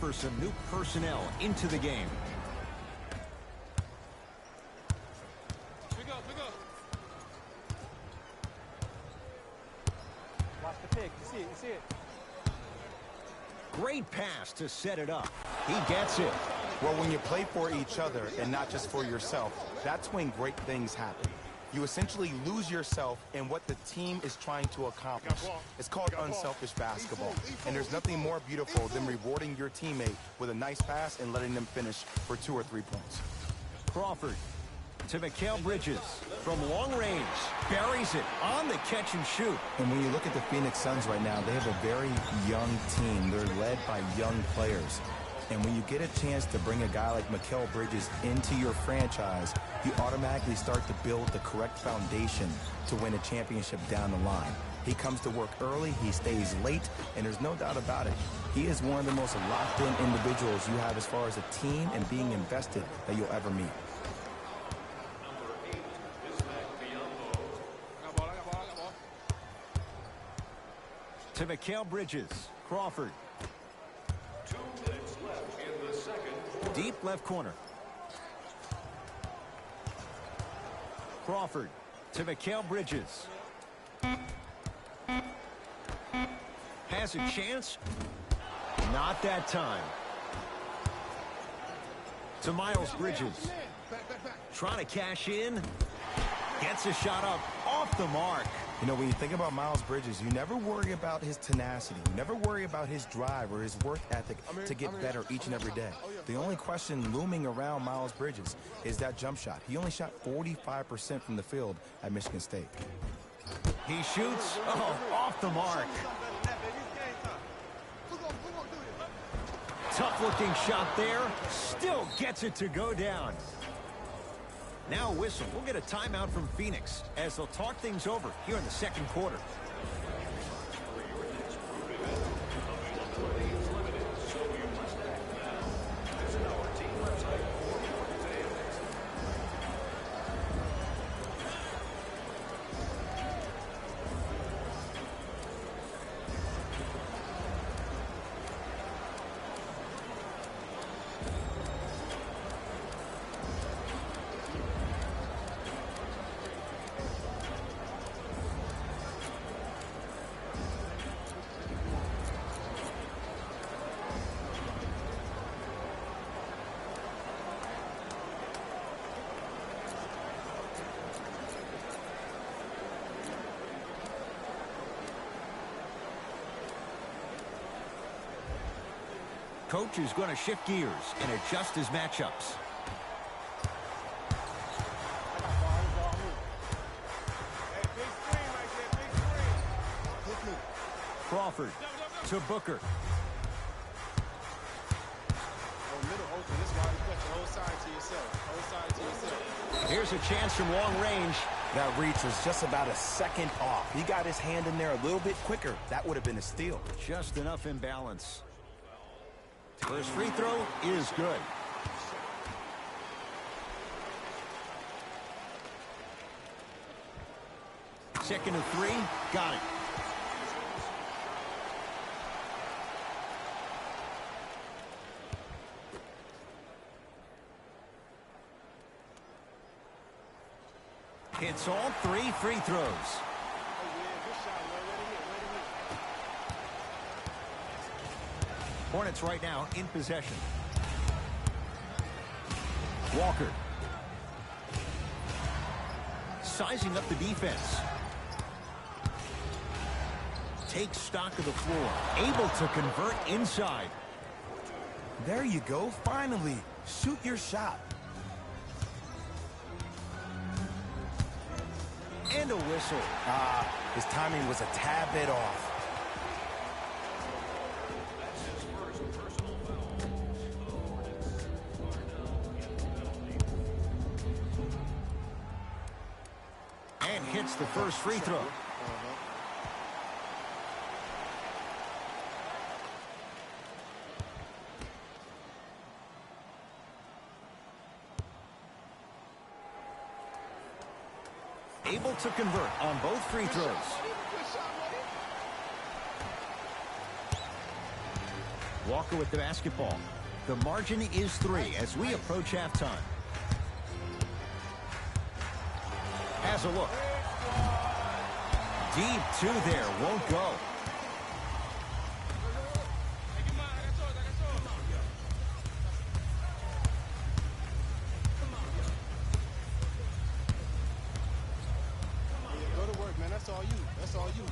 for some new personnel into the game. Pick up. Watch the pick. You see it. Great pass to set it up. He gets it. Well, when you play for each other and not just for yourself, that's when great things happen. You essentially lose yourself in what the team is trying to accomplish. It's called unselfish basketball. And there's nothing more beautiful than rewarding your teammate with a nice pass and letting them finish for 2 or 3 points. Crawford to Mikal Bridges from long range. Buries it on the catch and shoot. And when you look at the Phoenix Suns right now, they have a very young team. They're led by young players. And when you get a chance to bring a guy like Mikal Bridges into your franchise, you automatically start to build the correct foundation to win a championship down the line. He comes to work early, he stays late, and there's no doubt about it. He is one of the most locked-in individuals you have as far as a team and being invested that you'll ever meet. To Mikal Bridges. Crawford. 2 minutes left in the second. Deep left corner. Crawford to Mikal Bridges. Has a chance. Not that time. To Miles Bridges. Trying to cash in. Gets a shot up off the mark. You know, when you think about Miles Bridges, you never worry about his tenacity. You never worry about his drive or his work ethic to get better each and every day. The only question looming around Miles Bridges is that jump shot. He only shot 45% from the field at Michigan State. He shoots off the mark. Tough looking shot there. Still gets it to go down. Now a whistle. We'll get a timeout from Phoenix as they'll talk things over here in the second quarter. Coach is going to shift gears and adjust his matchups. Crawford to Booker. Here's a chance from long range. That reach was just about a second off. He got his hand in there a little bit quicker. That would have been a steal. Just enough imbalance. First free throw is good. Second and 3, got it. Hits all 3 free throws. Hornets right now in possession. Walker. Sizing up the defense. Takes stock of the floor. Able to convert inside. There you go. Finally, shoot your shot. And a whistle. His timing was a tad bit off. And hits the first free throw. Able to convert on both free throws. Walker with the basketball. The margin is 3 as we approach halftime. Has a look. Deep two there, won't go. Go to work, man. That's all you. That's all you.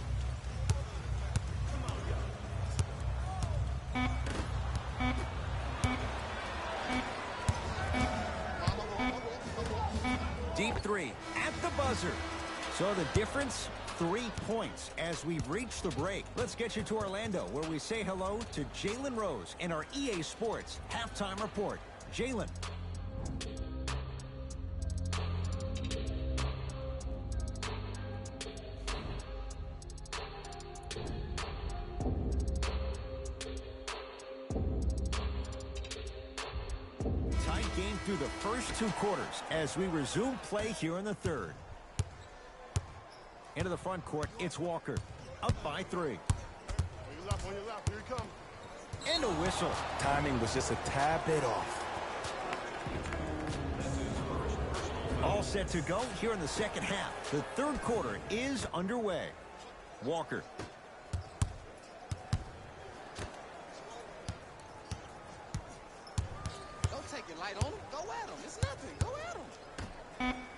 Deep 3 at the buzzer. So the difference, 3 points as we've reached the break. Let's get you to Orlando, where we say hello to Jalen Rose in our EA Sports halftime report. Jalen. Tight game through the first 2 quarters as we resume play here in the third. Into the front court, it's Walker. Up by 3. On your left, here he comes. And a whistle. Timing was just a tad bit off. All set to go here in the second half. The third quarter is underway. Walker. Don't take it light on him. Go at him. It's nothing. Go at him.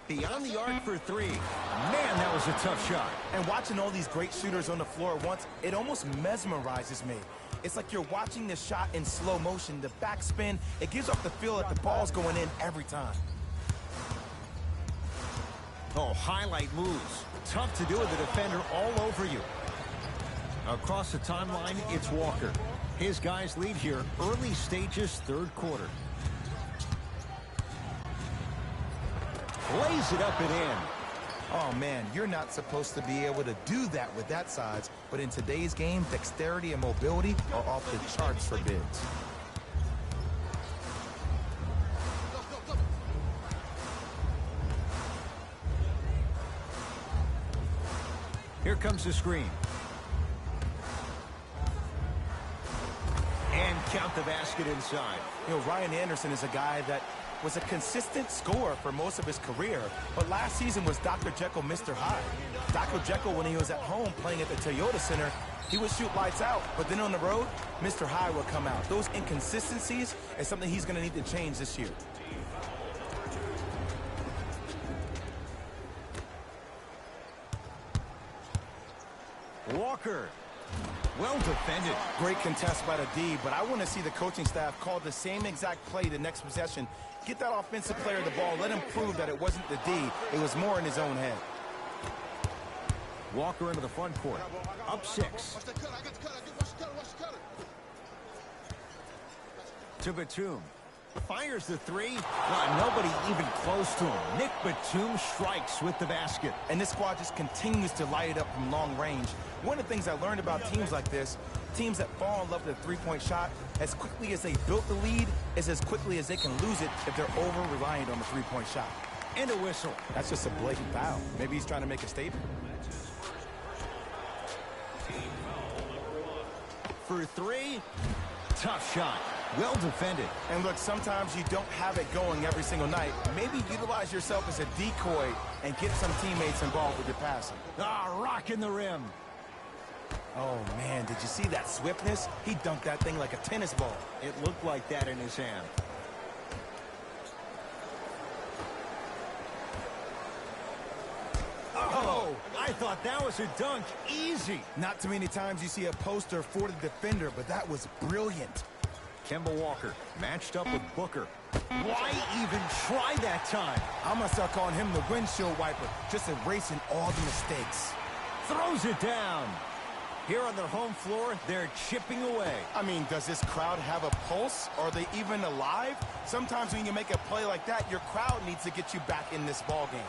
Beyond the arc for 3. Man, that was a tough shot. And watching all these great shooters on the floor at once, it almost mesmerizes me. It's like you're watching the shot in slow motion. The backspin, it gives off the feel that the ball's going in every time. Oh, highlight moves. Tough to do with the defender all over you. Across the timeline, it's Walker. His guys lead here, early stages, third quarter. Lays it up and in. Oh, man, you're not supposed to be able to do that with that size, but in today's game, dexterity and mobility are off the charts for bigs. Here comes the screen. And count the basket inside. You know, Ryan Anderson is a guy that was a consistent scorer for most of his career, but last season was Dr. Jekyll, Mr. Hyde. Dr. Jekyll, when he was at home playing at the Toyota Center, he would shoot lights out, but then on the road, Mr. Hyde would come out. Those inconsistencies is something he's going to need to change this year. Walker. Well defended. Great contest by the D, but I want to see the coaching staff call the same exact play the next possession. Get that offensive player the ball. Let him prove that it wasn't the D. It was more in his own head. Walker into the front court. Up 6. Watch the cut. I got the cut. Watch the cutter. Watch the cutter. To Batum. Fires the 3. Nobody even close to him. Nick Batum strikes with the basket. And this squad just continues to light it up from long range. One of the things I learned about teams like this, teams that fall in love with a three-point shot, as quickly as they built the lead, is as quickly as they can lose it if they're over-reliant on the three-point shot. And a whistle. That's just a blatant foul. Maybe he's trying to make a statement. For 3. Tough shot. Well defended. And look, sometimes you don't have it going every single night. Maybe utilize yourself as a decoy and get some teammates involved with your passing. Rocking the rim. Oh, man, did you see that swiftness? He dunked that thing like a tennis ball. It looked like that in his hand. Oh, I thought that was a dunk. Easy. Not too many times you see a poster for the defender, but that was brilliant. Kemba Walker matched up with Booker. Why even try that time? I'm going to start calling him the windshield wiper, just erasing all the mistakes. Throws it down. Here on their home floor, they're chipping away. I mean, does this crowd have a pulse? Are they even alive? Sometimes when you make a play like that, your crowd needs to get you back in this ball game.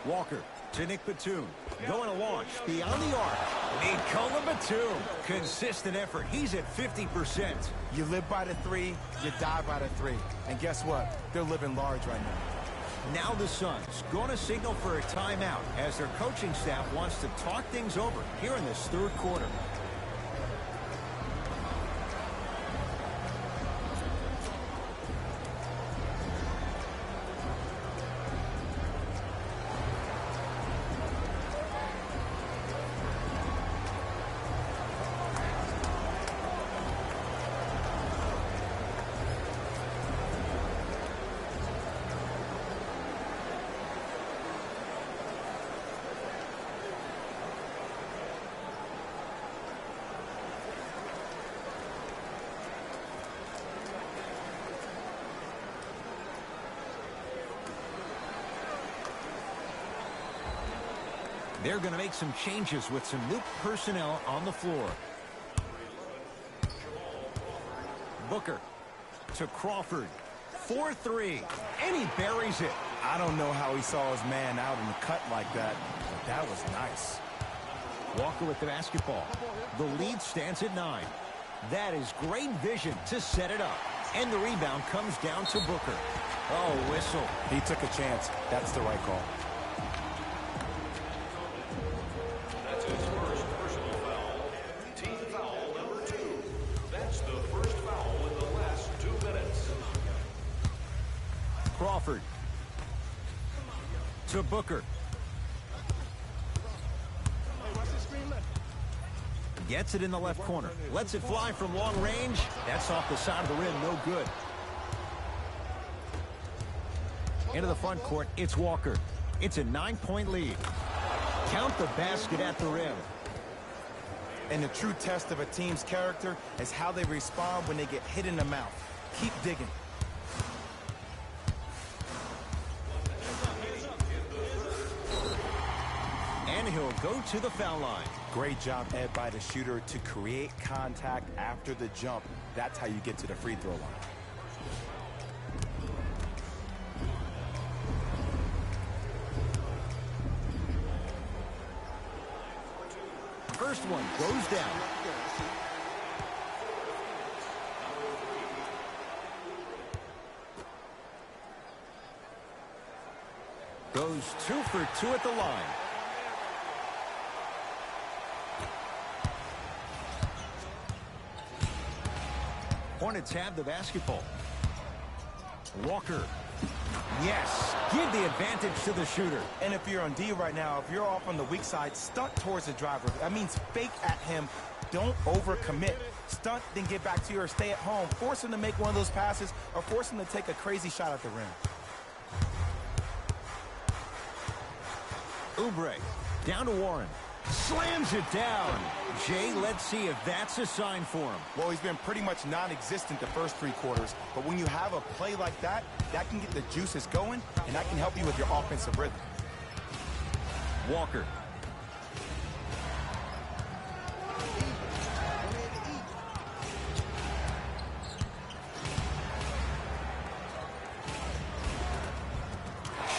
Walker to Nick Batum. Going to launch beyond the arc. Nikola Batum. Consistent effort. He's at 50%. You live by the 3, you die by the 3. And guess what? They're living large right now. Now the Suns going to signal for a timeout as their coaching staff wants to talk things over here in this third quarter. They're going to make some changes with some new personnel on the floor. Booker to Crawford. 4-3. And he buries it. I don't know how he saw his man out in the cut like that, but that was nice. Walker with the basketball. The lead stands at 9. That is great vision to set it up. And the rebound comes down to Booker. Oh, whistle. He took a chance. That's the right call. That's his first personal foul. Team foul number 2. That's the first foul in the last 2 minutes. Crawford to Booker. Gets it in the left corner. Lets it fly from long range. That's off the side of the rim. No good. Into the front court, it's Walker. It's a 9-point lead. Count the basket at the rim. And the true test of a team's character is how they respond when they get hit in the mouth. Keep digging. And he'll go to the foul line. Great job, Ed, by the shooter to create contact after the jump. That's how you get to the free throw line. First one goes down. Goes 2 for 2 at the line. Hornets have the basketball. Walker. Yes, give the advantage to the shooter. And if you're on D right now, if you're off on the weak side, stunt towards the driver. That means fake at him. Don't overcommit. Stunt, then get back to you or stay at home. Force him to make one of those passes or force him to take a crazy shot at the rim. Oubre down to Warren. Slams it down. Jay, let's see if that's a sign for him. Well, he's been pretty much non-existent the first 3 quarters, but when you have a play like that, that can get the juices going, and that can help you with your offensive rhythm. Walker.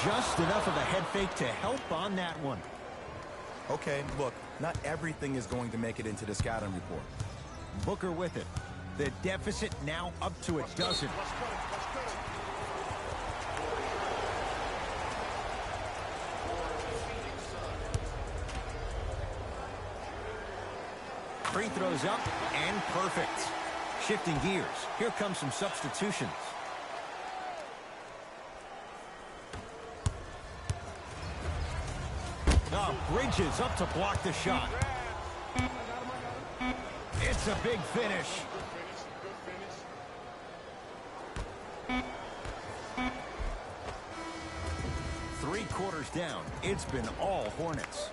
Just enough of a head fake to help on that one. Okay, look, not everything is going to make it into the scouting report. Booker with it. The deficit now up to a dozen. Free throws up and perfect. Shifting gears. Here come some substitutions. Bridges up to block the shot. It's a big finish. Three quarters down. It's been all Hornets.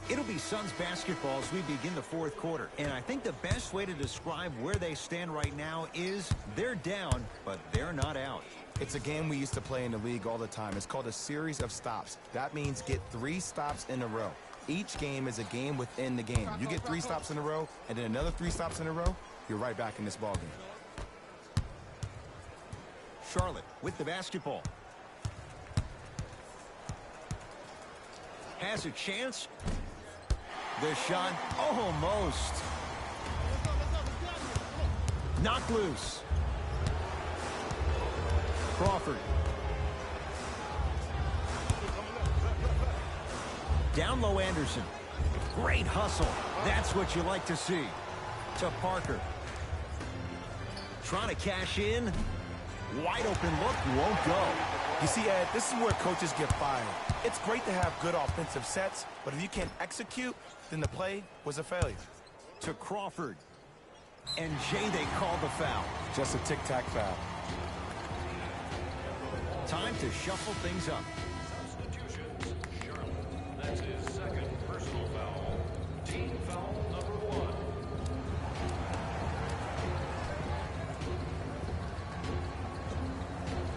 It'll be Suns basketball as we begin the fourth quarter. And I think the best way to describe where they stand right now is they're down, but they're not out. It's a game we used to play in the league all the time. It's called a series of stops. That means get 3 stops in a row. Each game is a game within the game. You get 3 stops in a row, and then another 3 stops in a row, you're right back in this ballgame. Charlotte with the basketball. has a chance. The shot almost. Knocked loose. Crawford. Down low Anderson. Great hustle. That's what you like to see. To Parker. Trying to cash in. Wide open look, won't go. You see, Ed, this is where coaches get fired. It's great to have good offensive sets, but if you can't execute, then the play was a failure. To Crawford. And Jay, they call the foul. Just a tic-tac foul. Time to shuffle things up. Substitutions. Charlotte. That's his second personal foul. Team foul number 1.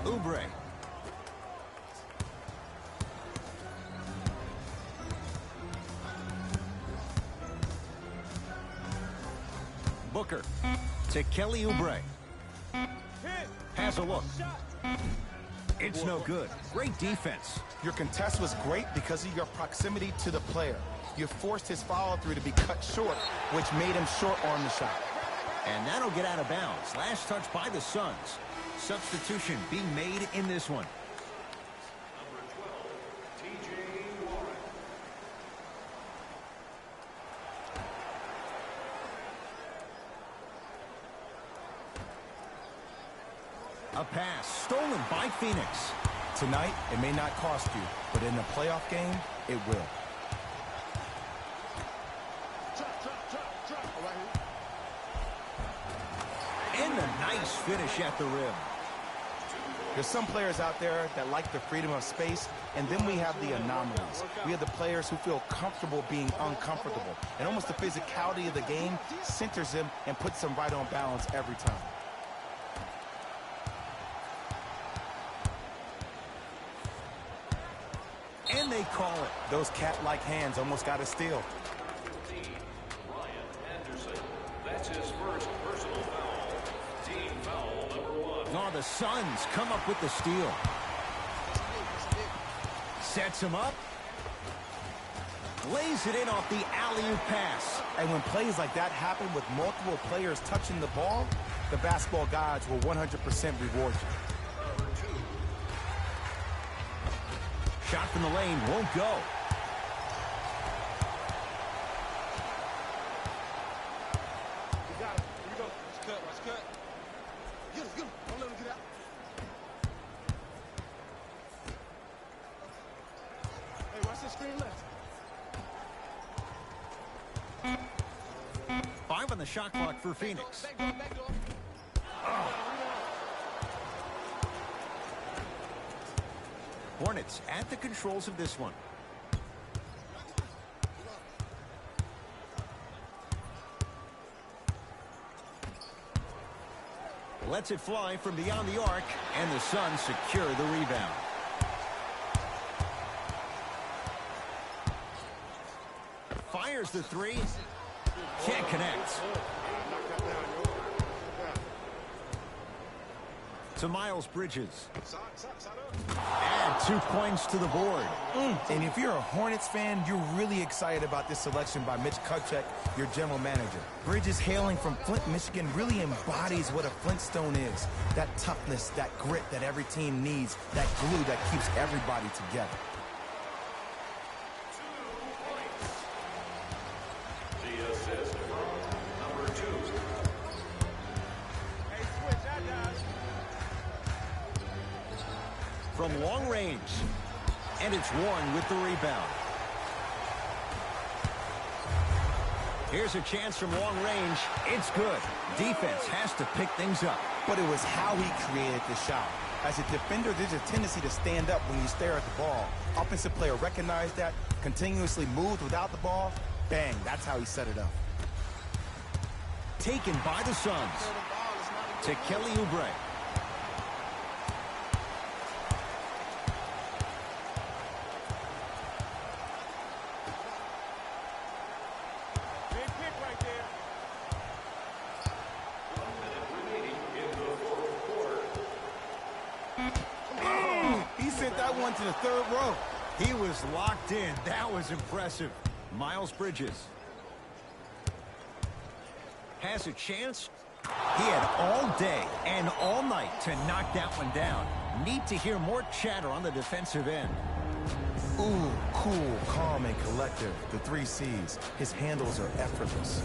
Oubre. Booker to Kelly Oubre. Has a look. It's no good. Great defense. Your contest was great because of your proximity to the player. You forced his follow-through to be cut short, which made him short-arm the shot. And that'll get out of bounds. Last touch by the Suns. Substitution being made in this one. Number 12, T.J. Warren. A pass stolen by Phoenix. Tonight, it may not cost you, but in the playoff game, it will. And a nice finish at the rim. There's some players out there that like the freedom of space, and then we have the anomalies. We have the players who feel comfortable being uncomfortable, and almost the physicality of the game centers them and puts them right on balance every time. And they call it. Those cat-like hands almost got a steal. Ryan Anderson. That's his first personal foul. Team foul number 1. Oh, the Suns come up with the steal. Sets him up. Lays it in off the alley-oop pass. And when plays like that happen with multiple players touching the ball, the basketball gods will 100% reward you. Shot from the lane won't go. You got it. Here you go. Let's cut. Let's cut. Get him. Get him. Don't let him get out. Hey, watch this screen left. 5 on the shot clock for Phoenix. Back door. Back door. Hornets at the controls of this one. Lets it fly from beyond the arc, and the Suns secure the rebound. Fires the three. Can't connect. To Miles Bridges. Add 2 points to the board. And if you're a Hornets fan, you're really excited about this selection by Mitch Kupchak, your general manager. Bridges, hailing from Flint, Michigan, really embodies what a Flintstone is. That toughness, that grit that every team needs, that glue that keeps everybody together. 2 points. The assist from number 2. Hey, switch that down. From long range. And it's Warren with the rebound. Here's a chance from long range. It's good. Defense has to pick things up. But it was how he created the shot. As a defender, there's a tendency to stand up when you stare at the ball. Offensive player recognized that, continuously moved without the ball. Bang, that's how he set it up. Taken by the Suns. To Kelly Oubre. Big kick right there. 1 minute remaining in the fourth quarter. He sent that one to the third row. He was locked in. That was impressive. Miles Bridges has a chance. He had all day and all night to knock that one down. Need to hear more chatter on the defensive end. Ooh, cool, calm, and collective. The 3 C's. His handles are effortless.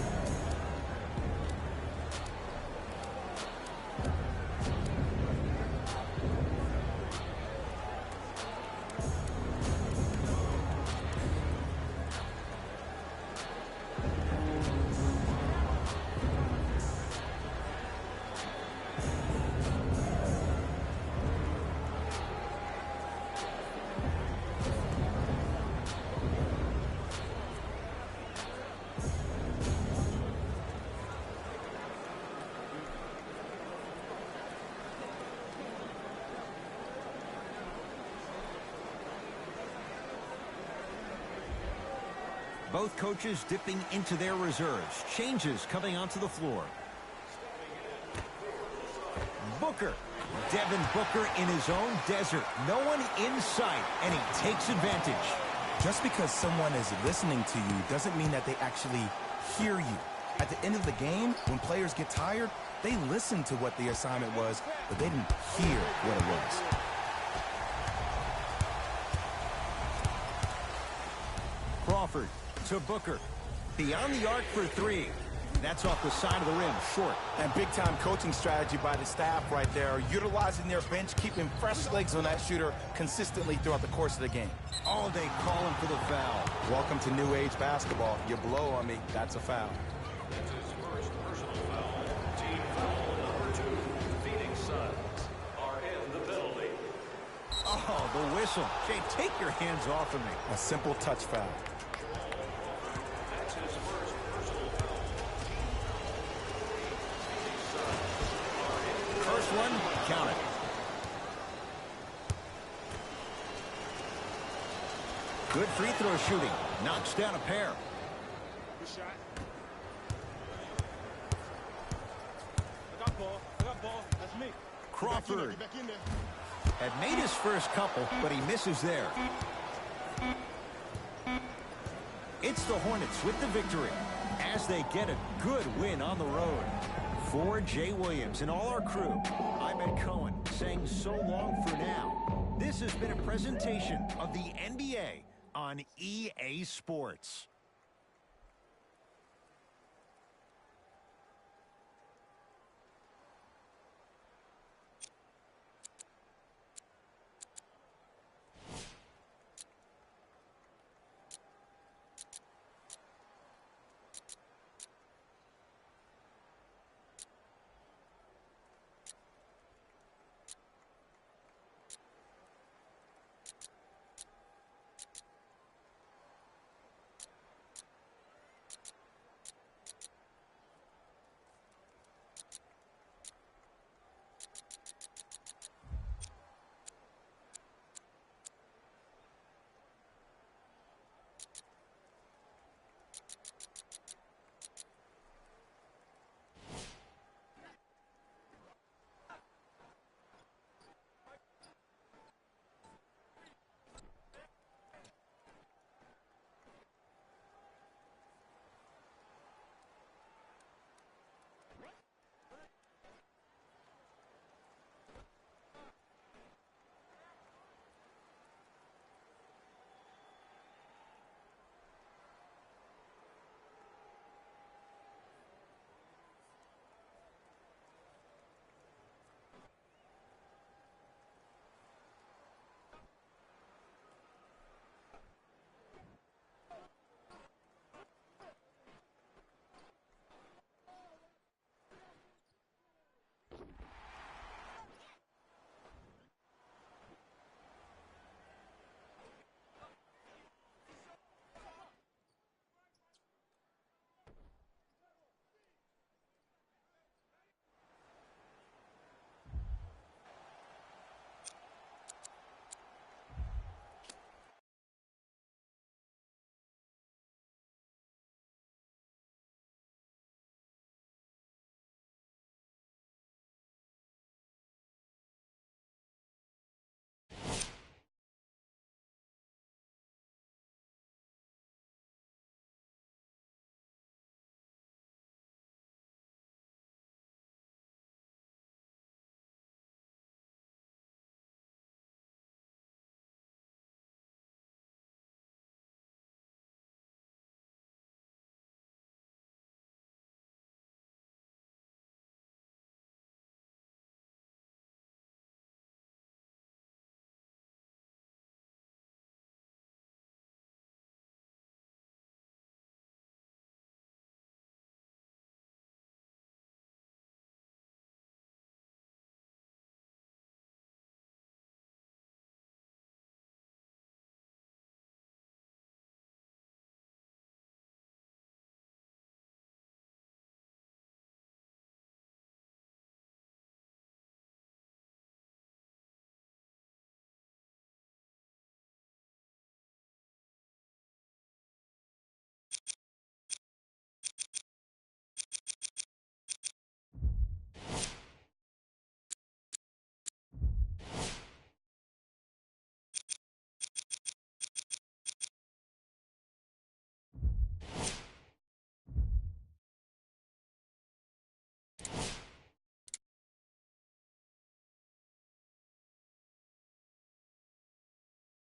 Both coaches dipping into their reserves. Changes coming onto the floor. Booker. Devin Booker in his own desert. No one in sight, and he takes advantage. Just because someone is listening to you doesn't mean that they actually hear you. At the end of the game, when players get tired, they listen to what the assignment was, but they didn't hear what it was. Crawford to Booker. Beyond the arc for 3. That's off the side of the rim, short. And big-time coaching strategy by the staff right there, utilizing their bench, keeping fresh legs on that shooter consistently throughout the course of the game. All day calling for the foul. Welcome to new age basketball. You blow on me, that's a foul. That's his first personal foul. Team foul number 2. Phoenix Suns are in the penalty. Oh, the whistle. Jay, take your hands off of me. A simple touch foul. That's his first personal foul. Phoenix Suns are in the First one, count it. Good free throw shooting. Knocks down a pair. Good shot. I got ball. That's me. Crawford Get back in there. had made his first couple, but he misses there. It's the Hornets with the victory as they get a good win on the road. For Jay Williams and all our crew, I'm Ed Cohen saying so long for now. This has been a presentation of the NBA on EA Sports.